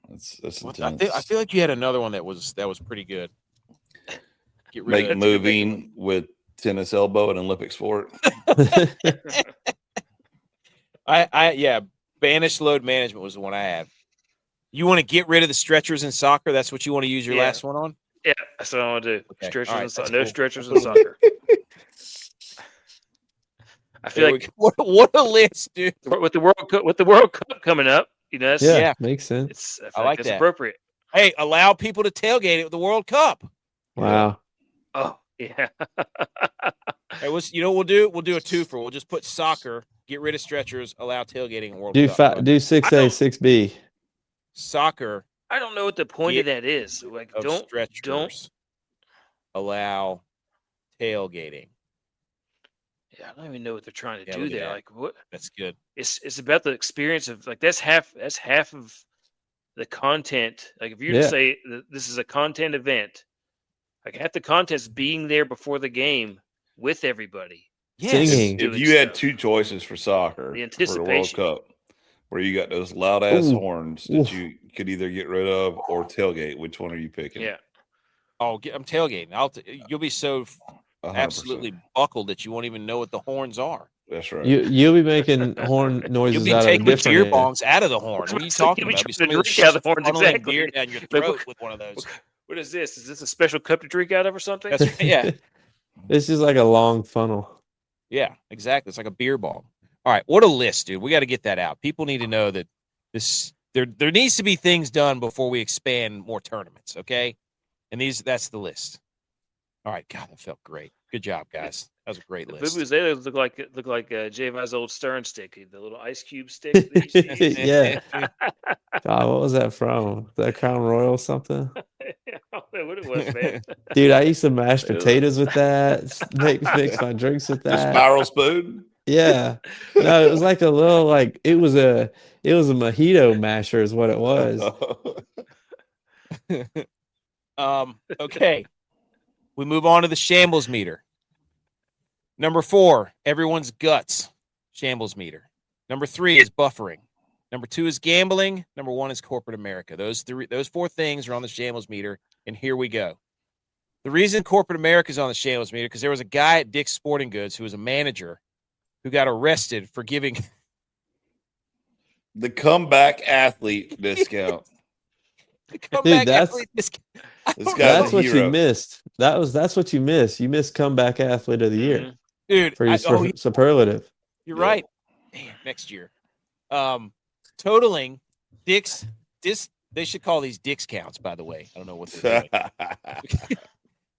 That's intense. I feel like you had another one that was pretty good. Get rid of moving with tennis elbow and Olympic sport. Banished load management was the one I had. You want to get rid of the stretchers in soccer? That's what you want to use your last one on? Yeah, that's what I want to do. Okay. Stretchers in soccer. Cool. No stretchers in soccer. I feel like what a list, dude. With the World Cup coming up, makes sense. I like that's that. appropriate. Hey, allow people to tailgate it with the World Cup. Wow. Oh yeah. Hey, we'll do a twofer. We'll just put soccer, get rid of stretchers, allow tailgating in World Cup. Do 6A, 6B. Soccer. I don't know what the point of that is. Like, don't allow tailgating. Yeah, I don't even know what they're trying to do there. Like, what? That's good. It's about the experience of like that's half of the content. Like, if you to say this is a content event, like half the content's being there before the game with everybody. Yes. If you had two choices for soccer, the anticipation. For the World Cup, where you got those loud ass horns that you could either get rid of or tailgate, which one are you picking? Yeah. Oh, I'm tailgating. You'll be so 100%. absolutely buckled that you won't even know what the horns are. That's right. You'll be making horn noises. You'll be taking beer bongs out of the horn. What are you talking about? You'll be drink out of the horns, exactly. Beer down your throat with one of those. What is this? Is this a special cup to drink out of or something? That's right. Yeah. This is like a long funnel. Yeah, exactly. It's like a beer bong. All right, what a list, dude. We got to get that out. People need to know that there needs to be things done before we expand more tournaments, okay? And that's the list. All right, God, that felt great. Good job, guys. That was a great list. The Vuvuzelas look like J.U.Y.S old Stern stick, the little ice cube stick. Yeah. God, what was that from? That Crown Royal something? I don't know what it was, man. Dude, I used to mash potatoes with that. Mix my drinks with that. The spiral spoon. Yeah. No, it was like a little it was a mojito masher is what it was. Okay. We move on to the Shambles meter. Number 4, everyone's guts. Shambles meter. Number 3 is buffering. Number 2 is gambling. Number 1 is corporate America. Those 4 things are on the Shambles meter, and here we go. The reason corporate America is on the Shambles meter because there was a guy at Dick's Sporting Goods who was a manager who got arrested for giving the comeback athlete discount. Dude, that's what you missed. That's what you missed. You missed comeback athlete of the year, dude. For your superlative. You're right. Damn, next year, totaling Dick's. They should call these Dick's counts. By the way, I don't know what they're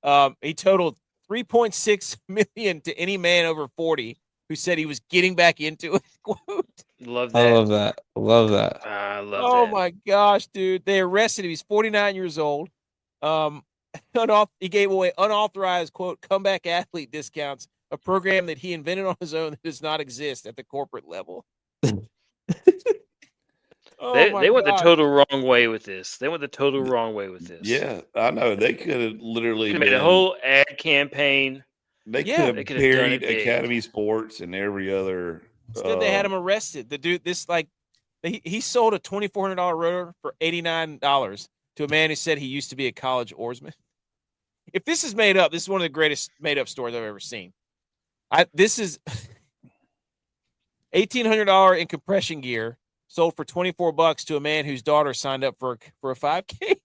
doing. He totaled $3.6 million to any man over 40 who said he was getting back into it. Quote. Love that. I love that. Love that. I love Oh that. my gosh, dude! They arrested him. He's 49 years old. He gave away unauthorized quote comeback athlete discounts, a program that he invented on his own that does not exist at the corporate level. They went the total wrong way with this. They went the total wrong way with this. Yeah, I know. They could have literally made a whole ad campaign. They could have done buried it big. Academy Sports and every other. Instead, they had him arrested. The dude, he sold a $2,400 rotor for $89 to a man who said he used to be a college oarsman. If this is made up, this is one of the greatest made up stories I've ever seen. This is $1,800 in compression gear sold for $24 to a man whose daughter signed up for a 5K.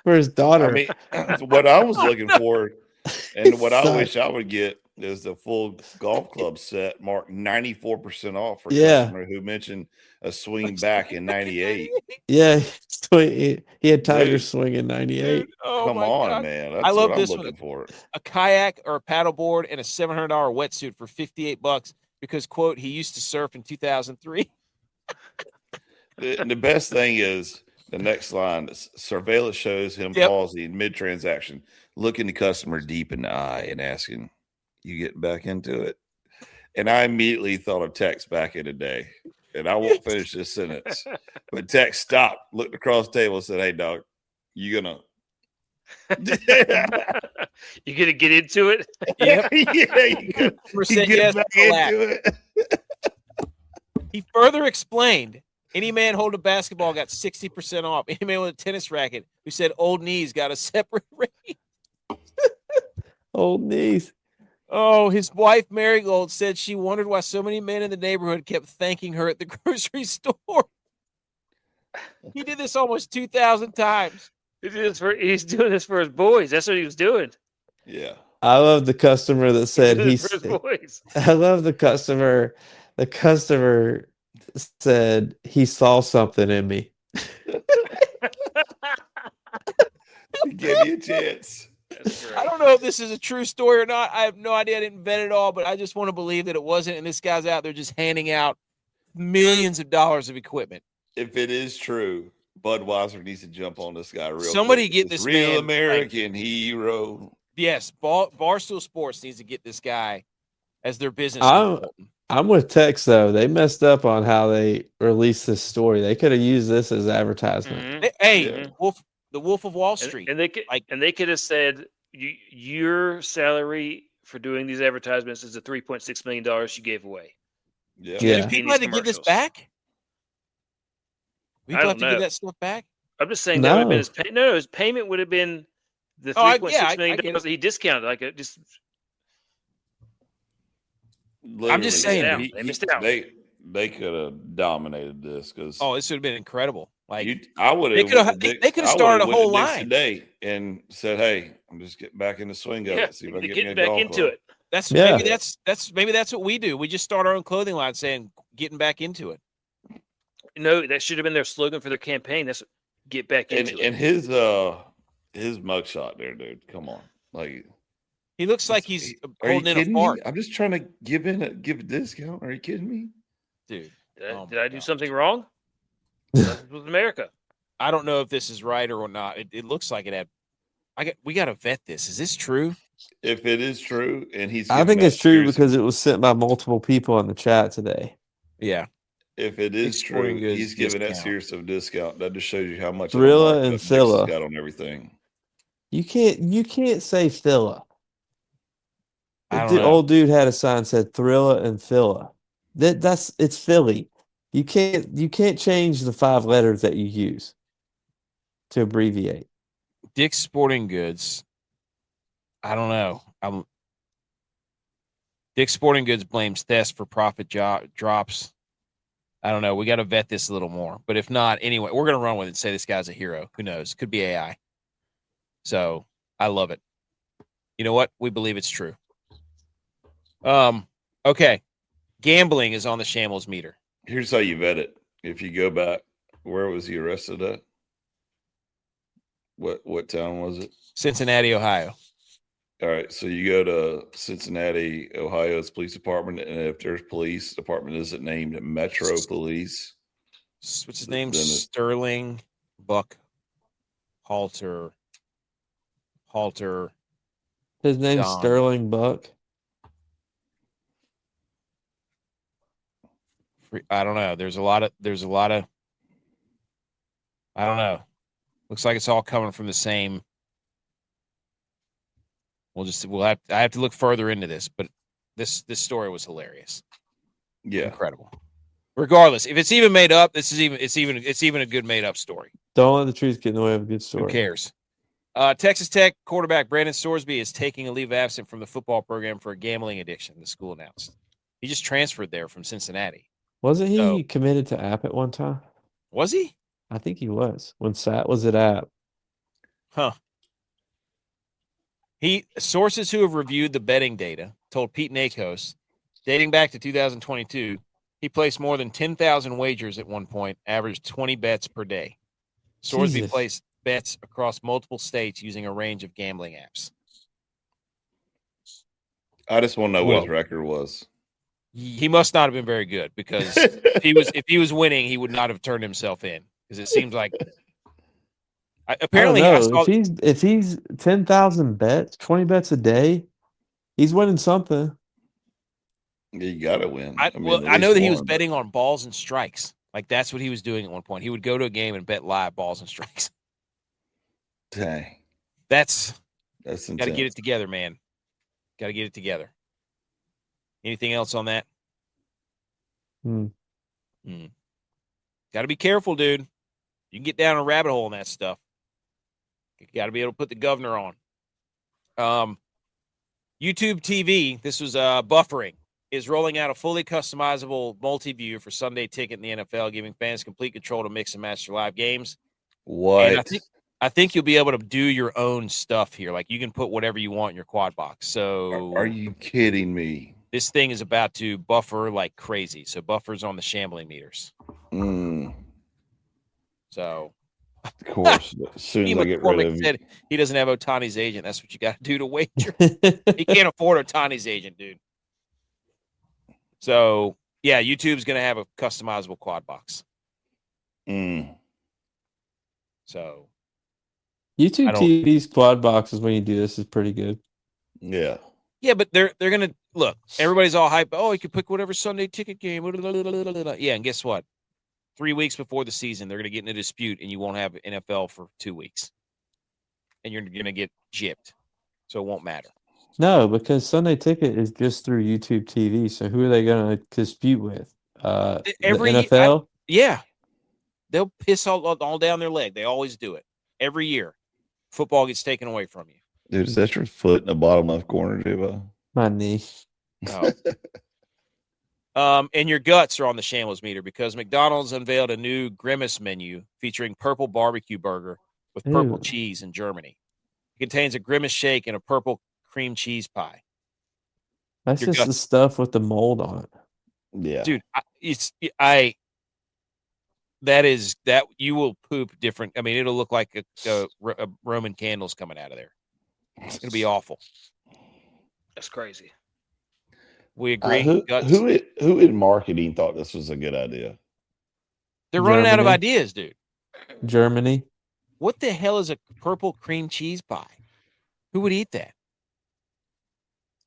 For his daughter. I mean, what I was looking for, and what I wish I would get is the full golf club set marked 94% off for a customer who mentioned a swing back in 98. Yeah, he had Tiger swing in 98. Dude, oh Come my on, God. man. I love what this I'm one. looking for. A kayak or a paddleboard and a $700 wetsuit for $58 because, quote, he used to surf in 2003. The best thing is the next line. Surveillance shows him pausing mid-transaction, looking the customer deep in the eye and asking, "You getting back into it?" And I immediately thought of Tex back in the day. And I won't finish this sentence. But Tex stopped, looked across the table and said, "Hey, dog, you gonna you gonna get into it?" Yep. you get back into it. He further explained, any man holding a basketball got 60% off. Any man with a tennis racket who said old knees got a separate rate. Old knees. Oh, his wife, Marigold, said she wondered why so many men in the neighborhood kept thanking her at the grocery store. He did this almost 2,000 times. He's doing this for his boys. That's what he was doing. Yeah. I love the customer that said for his boys. I love the customer. The customer said he saw something in me. He gave you a chance. I don't know if this is a true story or not. I have no idea. I didn't vet it all, but I just want to believe that it wasn't. And this guy's out there just handing out millions of dollars of equipment. If it is true, Budweiser needs to jump on this guy real Somebody quick. get this real man, American hero. Yes, Barstool Sports needs to get this guy as their business. I'm with Tex though. They messed up on how they released this story. They could have used this as advertisement. Mm-hmm. Hey, the Wolf of Wall Street, and they could have said your salary for doing these advertisements is the $3.6 million you gave away. Yeah. Do people had to give this back? People have to give that stuff back. I'm just saying that would have been his payment. No, his payment would have been the $3.6 million that he discounted. I'm just saying they missed out. They could have dominated this because this would have been incredible. I would have. They could have started a whole line today and said, "Hey, I'm just getting back into swing of it. See if I can get back into it." Maybe that's what we do. We just start our own clothing line saying "getting back into it." No, that should have been their slogan for their campaign. That's "get back into it." And his mugshot there, dude. Come on, he looks like he's holding in a fart. I'm just trying to give a discount. Are you kidding me, dude? Did I do something wrong? This was America. I don't know if this is right or not. It looks like it had. We got to vet this. Is this true? If it is true, and I think it's true because it was sent by multiple people in the chat today. Yeah. If it is true, he's giving that serious of a discount. That just shows you how much Thrilla and Phila got on everything. You can't say Phila. The old dude had a sign said Thrilla and Phila. It's Philly. You can't change the 5 letters that you use to abbreviate. Dick's Sporting Goods. I don't know. Dick's Sporting Goods blames Thess for profit drops. I don't know. We got to vet this a little more. But if not, anyway, we're going to run with it and say this guy's a hero. Who knows? Could be AI. So I love it. You know what? We believe it's true. Okay. Gambling is on the Shambles meter. Here's how you vet it. If you go back, where was he arrested at? What town was it? Cincinnati, Ohio. All right, so you go to Cincinnati, Ohio's police department, and if there's police department isn't named Metro Police, What's his name? then Sterling Buck Halter. His name's Don. Sterling Buck. I don't know. There's a lot of. I don't know. Looks like it's all coming from the same. I have to look further into this, but this story was hilarious. yeah, Incredible. Regardless, if it's even made up, it's even a good made up story. Don't let the truth get in the way of a good story. Who cares? Texas Tech quarterback Brandon Sorsby is taking a leave of absence from the football program for a gambling addiction, the school announced. He just transferred there from Cincinnati. Wasn't he committed to App at one time? Was he? I think he was when Sat was at App. Huh. Sources who have reviewed the betting data told Pete Nakos, dating back to 2022, he placed more than 10,000 wagers at one point, averaged 20 bets per day. Sorsby placed bets across multiple states using a range of gambling apps. I just want to know what his record was. He must not have been very good because if he was winning, he would not have turned himself in because it seems like apparently if he's 10,000 bets, 20 bets a day, he's winning something. You got to win. I know that he was betting on balls and strikes. Like that's what he was doing at one point. He would go to a game and bet live balls and strikes. Dang. That's got to get it together, man. Got to get it together. Anything else on that? Got to be careful, dude. You can get down a rabbit hole in that stuff. You got to be able to put the governor on. YouTube TV, this was buffering, is rolling out a fully customizable multi-view for Sunday Ticket in the NFL, giving fans complete control to mix and match their live games. What? And I think you'll be able to do your own stuff here. Like you can put whatever you want in your quad box. So are you kidding me? This thing is about to buffer like crazy. So buffers on the shambling meters. So of course, as soon as I get rid of him. Said he doesn't have Ohtani's agent. That's what you got to do to wager. He can't afford Ohtani's agent, dude. So yeah, YouTube's going to have a customizable quad box. So YouTube TV's quad boxes when you do this is pretty good. Yeah. Yeah, but they're gonna look. Everybody's all hype. Oh, you can pick whatever Sunday Ticket game. Yeah, and guess what? 3 weeks before the season, they're gonna get in a dispute, and you won't have NFL for 2 weeks, and you're gonna get gypped. So it won't matter. No, because Sunday Ticket is just through YouTube TV. So who are they gonna dispute with? The NFL. Yeah, they'll piss all down their leg. They always do it every year. Football gets taken away from you. Dude, is that your foot in the bottom left corner, J-Bo? My knee. Oh. And your guts are on the Shambles meter because McDonald's unveiled a new Grimace menu featuring purple barbecue burger with purple cheese in Germany. It contains a Grimace shake and a purple cream cheese pie. That's just the stuff with the mold on it. Yeah. Dude, that you will poop different. I mean, it'll look like a Roman candles coming out of there. It's going to be awful. That's crazy. We agree. Who in marketing thought this was a good idea? They're running out of ideas, dude. Germany. What the hell is a purple cream cheese pie? Who would eat that?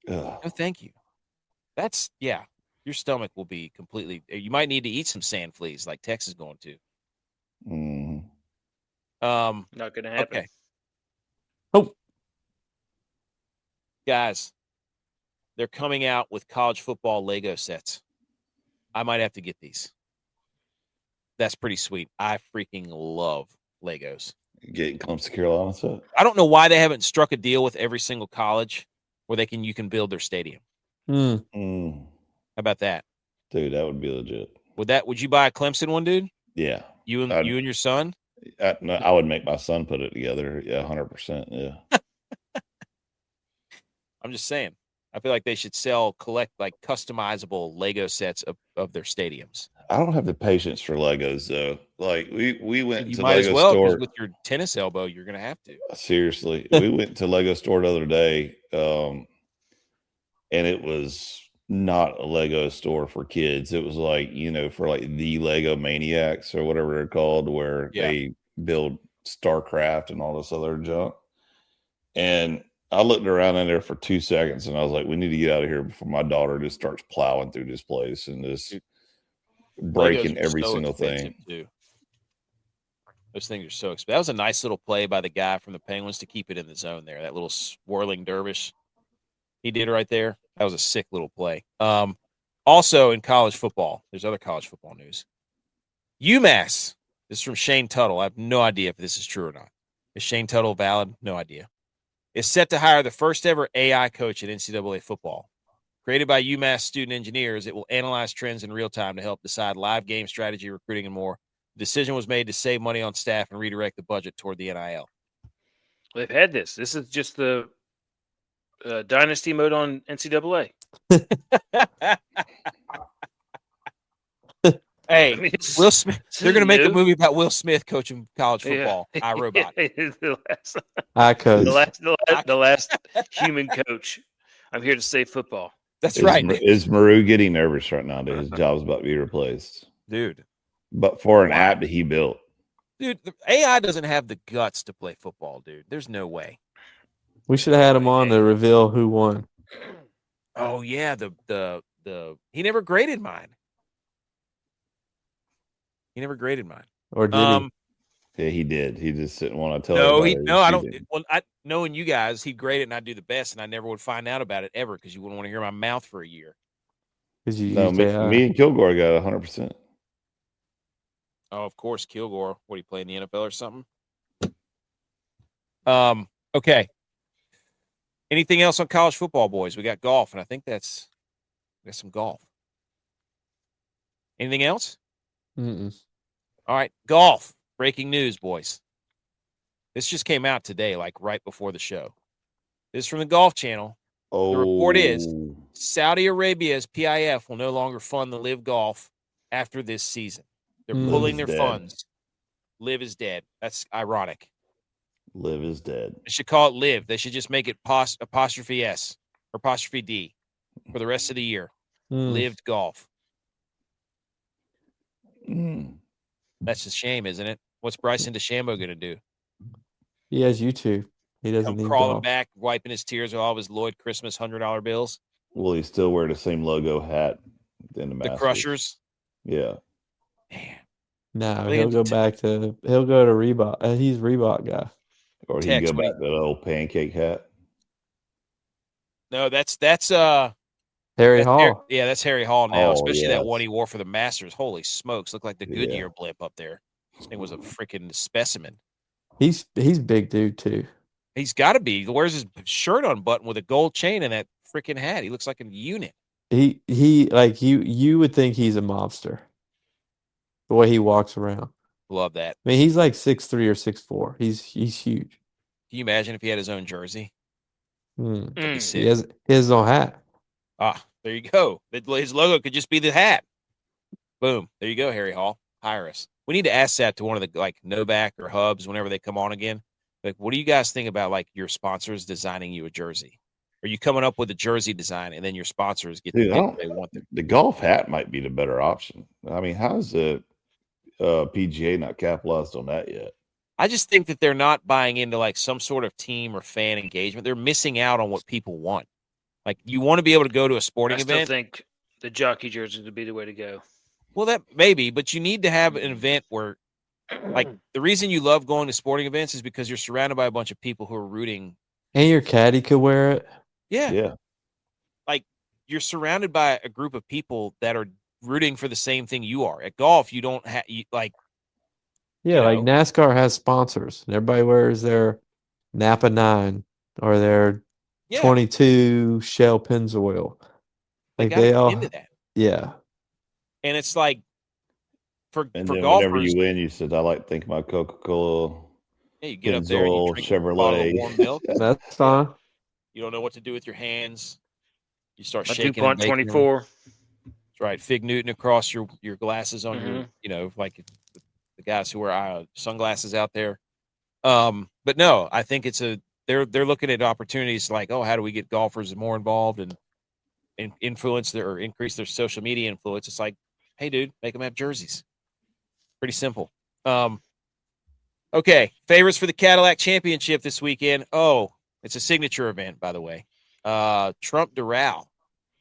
No, thank you. Your stomach will be completely. You might need to eat some sand fleas like Tex is going to. Not going to happen. Okay. Oh. Guys, they're coming out with college football Lego sets. I might have to get these. That's pretty sweet. I freaking love Legos. Getting close to Carolina set. I don't know why they haven't struck a deal with every single college where you can build their stadium. How about that? Dude, that would be legit. Would you buy a Clemson one, dude? Yeah. You and your son? I would make my son put it together. Yeah, 100%. Yeah. I'm just saying. I feel like they should collect customizable Lego sets of their stadiums. I don't have the patience for Legos though. Like we went to might Lego as well, store with your tennis elbow. You're gonna have to. Seriously, we went to Lego store the other day, and it was not a Lego store for kids. It was like, for like the Lego Maniacs or whatever they're called, where they build StarCraft and all this other junk. And I looked around in there for 2 seconds and I was like, we need to get out of here before my daughter just starts plowing through this place and just breaking every single thing. Too. Those things are so expensive. That was a nice little play by the guy from the Penguins to keep it in the zone there. That little swirling dervish he did right there. That was a sick little play. Also in college football, there's other college football news. UMass, this is from Shane Tuttle. I have no idea if this is true or not. Is Shane Tuttle valid? No idea. Is set to hire the first ever AI coach at NCAA football. Created by UMass student engineers, it will analyze trends in real time to help decide live game strategy, recruiting, and more. The decision was made to save money on staff and redirect the budget toward the NIL. They've had this. This is just the dynasty mode on NCAA. Hey, Will Smith. They're going to make a movie about Will Smith coaching college football. Yeah. iRobot. I coach. The last human coach. I'm here to save football. That's right. Is Maru getting nervous right now that his job's about to be replaced? Dude. But for an app that he built. Dude, the AI doesn't have the guts to play football, dude. There's no way. We should have had him on to reveal who won. Oh, yeah. The he never graded mine. He never graded mine. Or did he? Yeah, he did. He just didn't want to tell. No, I don't. Well, knowing you guys, he'd grade it and I'd do the best, and I never would find out about it ever because you wouldn't want to hear my mouth for a year. Me and Kilgore got 100%. Oh, of course, Kilgore. What, he play in the NFL or something? Okay. Anything else on college football, boys? We got golf, and I think we got some golf. Anything else? Mm-mm. All right, golf. Breaking news, boys. This just came out today, like right before the show. This is from the Golf Channel. Oh. The report is Saudi Arabia's PIF will no longer fund the Live Golf after this season. They're pulling their funds. Live is dead. That's ironic. Live is dead. They should call it Live. They should just make it apostrophe S or apostrophe D for the rest of the year. Lived Golf. That's a shame, isn't it? What's Bryson DeChambeau going to do? He has YouTube. He doesn't need crawling golf. back, wiping his tears with all of his Lloyd Christmas $100 bills. Will he still wear the same logo hat in the Masters? The Crushers. Yeah. Man. No, he'll go to Reebok. He's Reebok guy. Or he can go back to the old pancake hat. No, that's Harry Hall. That's Harry Hall now, especially that one he wore for the Masters. Holy smokes, looked like the Goodyear blimp up there. This thing was a freaking specimen. He's big dude too. He's got to be. He wears his shirt unbuttoned with a gold chain and that freaking hat. He looks like a unit. He like you would think he's a mobster. The way he walks around. Love that. I mean, he's like 6'3" or 6'4". He's huge. Can you imagine if he had his own jersey? He has his own hat. Ah, there you go. His logo could just be the hat. Boom. There you go, Harry Hall. Hire us. We need to ask that to one of the Novak or Hubs whenever they come on again. Like, what do you guys think about your sponsors designing you a jersey? Are you coming up with a jersey design and then your sponsors get what they want? The golf hat might be the better option. I mean, how's the PGA not capitalized on that yet? I just think that they're not buying into some sort of team or fan engagement. They're missing out on what people want. Like, you want to be able to go to a sporting event. I still think the jockey jersey would be the way to go. Well, that maybe, but you need to have an event where, the reason you love going to sporting events is because you're surrounded by a bunch of people who are rooting. And your caddy could wear it. Yeah. Yeah. You're surrounded by a group of people that are rooting for the same thing you are. At golf, you don't have NASCAR has sponsors. And everybody wears their Napa 9 or their 22 Shell Pennzoil. They all into that. Yeah. And it's for then golfers, whenever you win, you said, I like to think about Coca-Cola. Yeah, you get up there and you drink Chevrolet. a bottle of warm milk. That's fine. You don't know what to do with your hands. You start A shaking. DuPont 24. That's right. Fig Newton across your glasses on your, like the guys who wear sunglasses out there. But no, I think they're looking at opportunities like, oh, how do we get golfers more involved and influence or increase their social media influence? It's like, hey, dude, make them have jerseys. Pretty simple. Okay, favorites for the Cadillac Championship this weekend. Oh, it's a signature event, by the way. Trump Dural.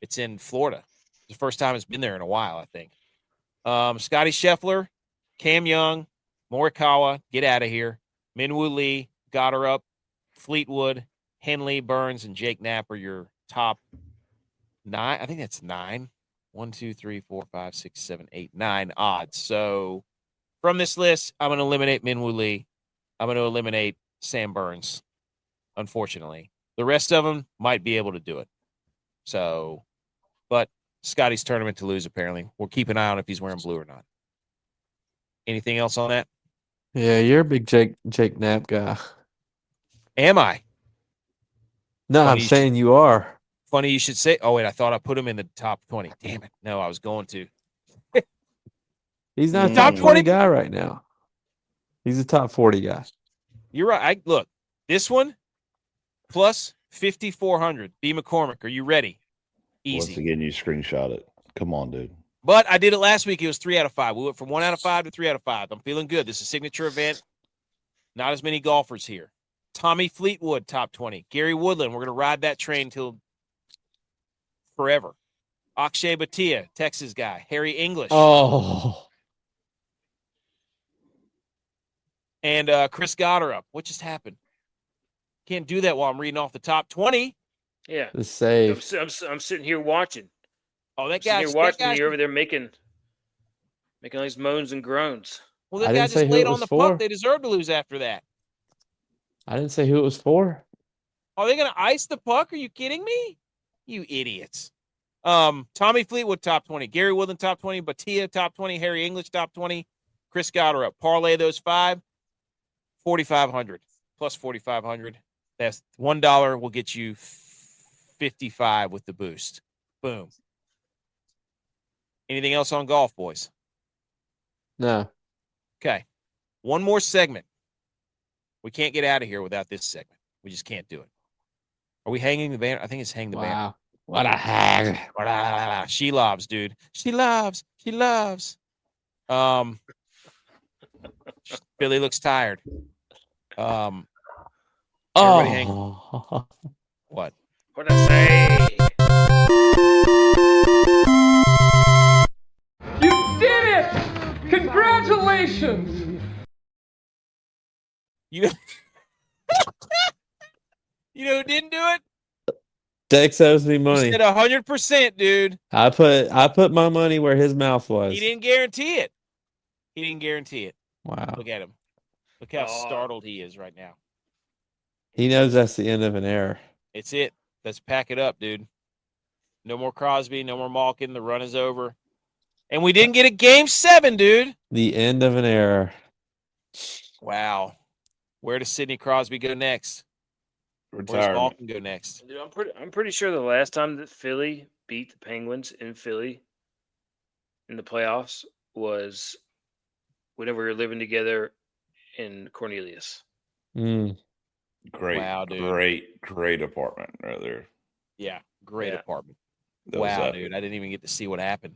It's in Florida. It's the first time it's been there in a while, I think. Scotty Scheffler, Cam Young, Morikawa, get out of here. Minwoo Lee, Goddard, Fleetwood, Henley, Burns, and Jake Knapp are your top 9. I think that's 9. 1, 2, 3, 4, 5, 6, 7, 8, 9 odds. So from this list, I'm going to eliminate Minwoo Lee. I'm going to eliminate Sam Burns, unfortunately. The rest of them might be able to do it. So, but Scotty's tournament to lose, apparently. We'll keep an eye on if he's wearing blue or not. Anything else on that? Yeah, you're a big Jake Knapp guy. Am I? No, I'm saying you are. Funny you should say. Oh, wait, I thought I put him in the top 20. Damn it. No, I was going to. He's not a top 20 guy right now. He's a top 40 guy. You're right. Look, this one plus 5,400. B. McCormick, are you ready? Easy. Once again, you screenshot it. Come on, dude. But I did it last week. It was 3 out of 5. We went from 1 out of 5 to 3 out of 5. I'm feeling good. This is a signature event. Not as many golfers here. Tommy Fleetwood, top 20. Gary Woodland, we're going to ride that train till forever. Akshay Bhatia, Texas guy. Harry English. Oh. And Chris Goddard. What just happened? Can't do that while I'm reading off the top 20. Yeah. The save. I'm sitting here watching. Oh, that Sitting guy's here watching you over there making all these moans and groans. Well, that guy just laid on the puck. They deserve to lose after that. I didn't say who it was for. Are they going to ice the puck? Are you kidding me? You idiots. Tommy Fleetwood, top 20. Gary Woodland, top 20. Bhatia, top 20. Harry English, top 20. Chris Goddard. Parlay those 5. 4,500 plus 4,500. That's $1 will get you 55 with the boost. Boom. Anything else on golf, boys? No. Okay. One more segment. We can't get out of here without this segment. We just can't do it. Are we hanging the banner? I think it's hang the banner. Wow. What a hang. She loves, dude. She loves. She loves. Billy looks tired. Oh. What? What'd I say? You did it! Congratulations! You know who didn't do it? Dex owes me money. You said 100%, dude. I put my money where his mouth was. He didn't guarantee it. He didn't guarantee it. Wow. Look at him. Look how startled he is right now. He knows that's the end of an era. It's it. Let's pack it up, dude. No more Crosby. No more Malkin. The run is over. And we didn't get a game 7, dude. The end of an era. Wow. Where does Sidney Crosby go next? Where does Malkin go next? Dude, I'm pretty sure the last time that Philly beat the Penguins in Philly in the playoffs was whenever we were living together in Cornelius. Mm. Great, wow, dude. Great apartment right there. Yeah, great apartment. That wow, dude. I didn't even get to see what happened.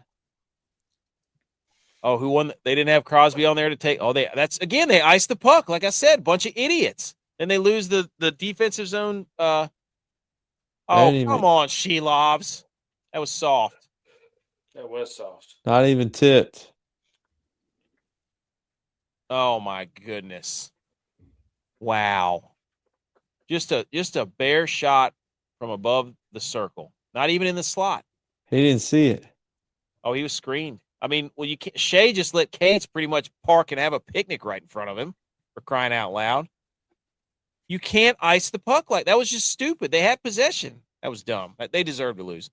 Oh, who won? They didn't have Crosby on there to take. Oh, they iced the puck. Like I said, bunch of idiots. And they lose the defensive zone. Come on, Shelovs. That was soft. That was soft. Not even tipped. Oh my goodness. Wow. Just a bare shot from above the circle. Not even in the slot. He didn't see it. Oh, he was screened. I mean, well, you can't. Shea just let Cates pretty much park and have a picnic right in front of him, for crying out loud. You can't ice the puck like that. Was just stupid. They had possession. That was dumb. They deserve to lose.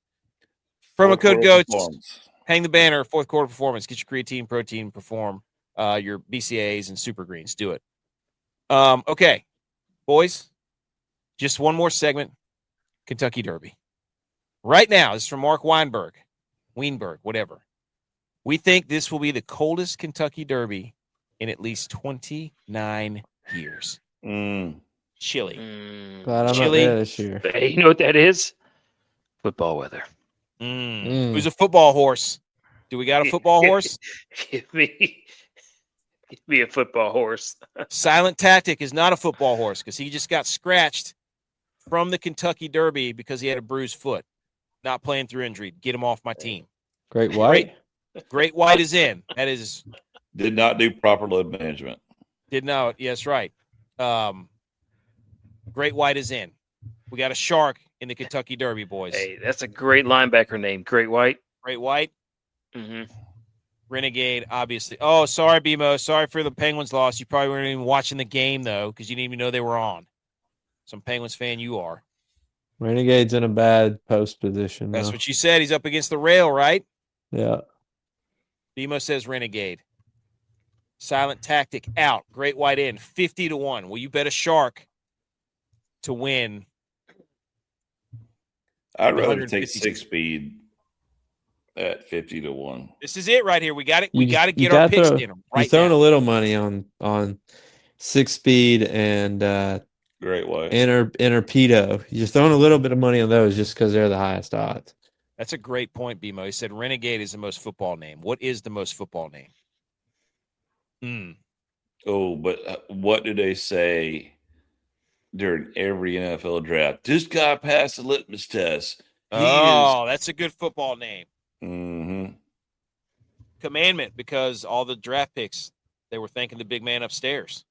Promo code GOATS. Hang the banner. Fourth quarter performance. Get your creatine, protein, perform. Your BCAAs and super greens. Do it. Okay, boys. Just one more segment. Kentucky Derby. Right now, this is from Mark Weinberg, whatever. We think this will be the coldest Kentucky Derby in at least 29 years. Chilly. Glad I'm not Chilly. there this year. Hey, you know what that is? Football weather. Who's a football horse? Do we got a football horse? Give me a football horse. Silent Tactic is not a football horse because he just got scratched from the Kentucky Derby because he had a bruised foot. Not playing through injury. Get him off my team. Great White. Great White is in. That is Did not do proper load management. did not. Yes, right. Great White is in. We got a shark in the Kentucky Derby, boys. Hey, that's a great linebacker name. Great White. Great White. Mm-hmm. Renegade, obviously. Oh, sorry, BMO. Sorry for the Penguins loss. You probably weren't even watching the game, though, because you didn't even know they were on. Some Penguins fan you are. Renegade's in a bad post position. That's though. what you said. He's up against the rail, right? Yeah. BMO says Renegade. Silent Tactic out. Great White in. 50-1. Will you bet a shark to win? I'd rather take 150. 6-speed at 50-1. This is it right here. We got it. We You got to just- you get our gotta picks throw- in You're right throwing now. a little money on 6-speed and Great White. Interpedo. You're throwing a little bit of money on those just because they're the highest odds. That's a great point, BMO. He said Renegade is the most football name. What is the most football name? Oh, but what do they say during every NFL draft? This guy passed the litmus test. That's a good football name. Mm-hmm. Commandment, because all the draft picks, they were thanking the big man upstairs.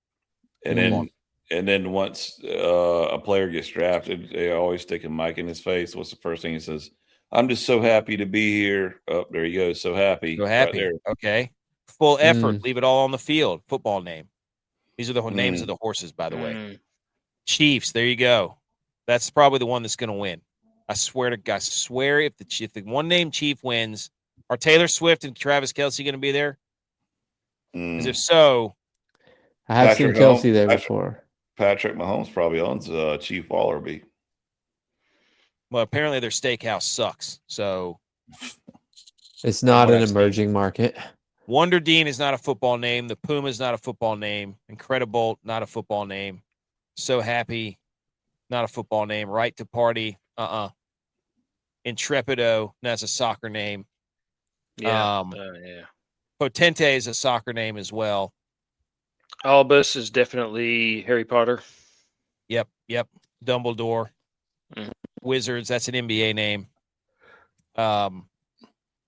And then once a player gets drafted, they always stick a mic in his face. What's the first thing he says? I'm just so happy to be here. Oh, there you go. So happy. So happy. Right there. Okay. Full effort. Leave it all on the field. Football name. These are the names of the horses, by the way. Chiefs. There you go. That's probably the one that's going to win. I swear to God. I swear if the one name Chief wins, are Taylor Swift and Travis Kelce going to be there? Because if so, I have seen Patrick Kelsey Mahomes- there Patrick- before. Patrick Mahomes probably owns Chief Wallaby. well, apparently their steakhouse sucks. So It's not what an I've seen. emerging market. Wonder Dean is not a football name. The Puma is not a football name. Incredible, not a football name. So Happy, not a football name. Right to Party, Intrepido, that's a soccer name. Yeah. Potente is a soccer name as well. Albus is definitely Harry Potter. Yep. Dumbledore. Mhm. Wizards, that's an NBA name.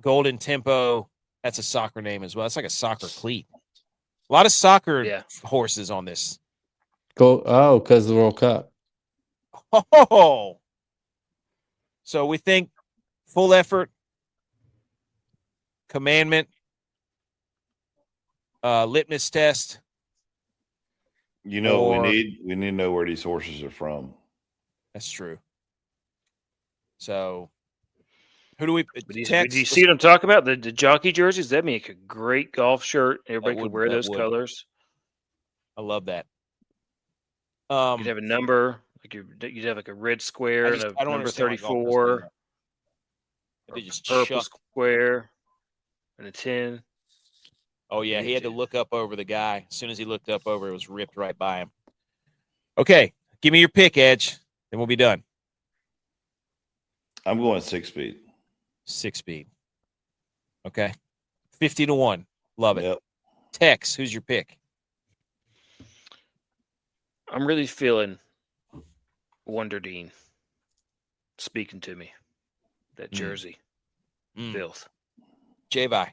Golden Tempo, that's a soccer name as well. It's like a soccer cleat. A lot of soccer horses on this. Because the World Cup. Oh, so we think full effort, commandment, litmus test. You know what we need? We need to know where these horses are from. That's true. So, who do we? Do you see what I'm talking about? The jockey jerseys, that'd make a great golf shirt. Everybody could wear those colors. I love that. You'd have a number, you'd have like a red square and a number 34. They just purple square and a 10. Oh yeah, he had to look up over the guy. As soon as he looked up over, it was ripped right by him. Okay, give me your pick, Edge, then we'll be done. I'm going 6-speed. 6-speed. Okay, 50-1. Love it. Yep. Tex, who's your pick? I'm really feeling Wonder Dean speaking to me. That jersey. Filth. J-Vi.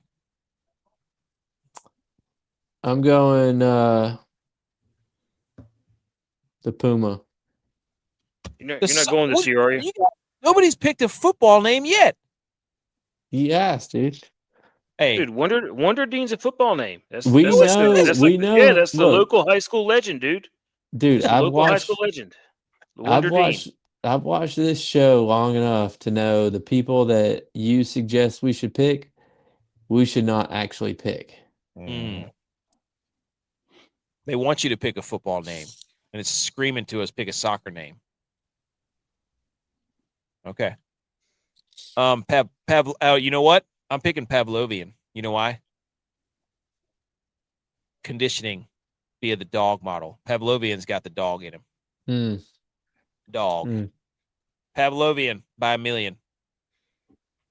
I'm going the Puma. You're not going to see, are you? Nobody's picked a football name yet. He asked, dude. Hey, dude, Wonder Dean's a football name. That's We that's know. Yeah, that's the Look, local high school legend, dude. Dude, That's the local high school legend. Wonder Dean. I've watched this show long enough to know the people that you suggest we should pick, we should not actually pick. They want you to pick a football name, and it's screaming to us, pick a soccer name. Okay. You know what? I'm picking Pavlovian. You know why? Conditioning via the dog model. Pavlovian's got the dog in him. Dog. Pavlovian by a million.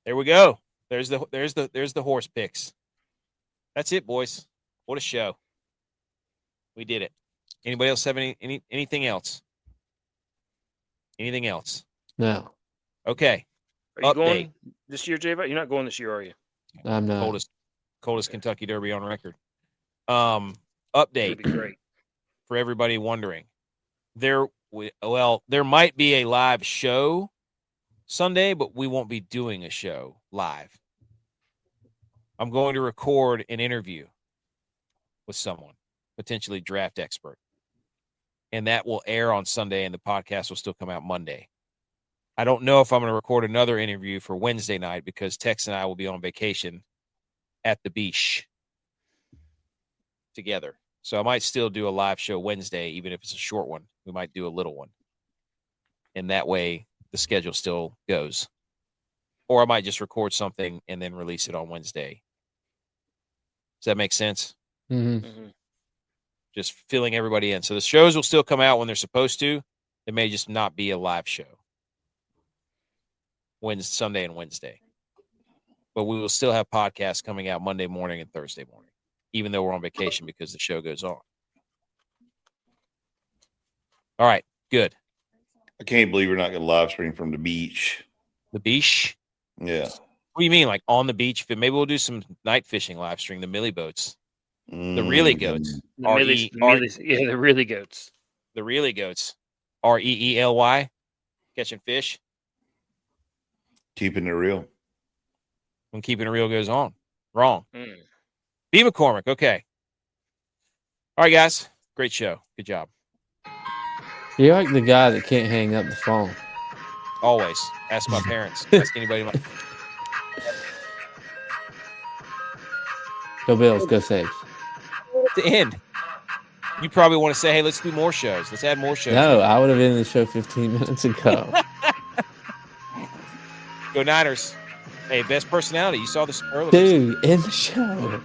There we go. There's the horse picks. That's it, boys. What a show. We did it. Anybody else have anything else? Anything else? No. Okay. Are you going this year, J-Bot? You're not going this year, are you? I'm not. Coldest Kentucky Derby on record. That'd Update be great. for everybody wondering. There might be a live show Sunday, but we won't be doing a show live. I'm going to record an interview with someone, potentially draft expert. And that will air on Sunday, and the podcast will still come out Monday. I don't know if I'm going to record another interview for Wednesday night because Tex and I will be on vacation at the beach together. So I might still do a live show Wednesday, even if it's a short one. We might do a little one. And that way the schedule still goes. Or I might just record something and then release it on Wednesday. Does that make sense? Mm-hmm. Just filling everybody in. So the shows will still come out when they're supposed to. It may just not be a live show. Sunday and Wednesday. But we will still have podcasts coming out Monday morning and Thursday morning, even though we're on vacation because the show goes on. All right, good. I can't believe we're not going to live stream from the beach. The beach? Yeah. What do you mean, like on the beach? Maybe we'll do some night fishing live stream, the Millie boats. The really goats. The really goats. The really goats. REELY. Catching fish. Keeping it real. When keeping it real goes on. Wrong. B. McCormick. Okay. All right, guys. Great show. Good job. You're like the guy that can't hang up the phone. Always. Ask my parents. Ask anybody. Go Bills. Go Sabres. At the end. You probably want to say, hey, let's do more shows. Let's add more shows. No, I would have ended the show 15 minutes ago. Go Niners. Hey, best personality. You saw the Superlatives. Dude, end the show.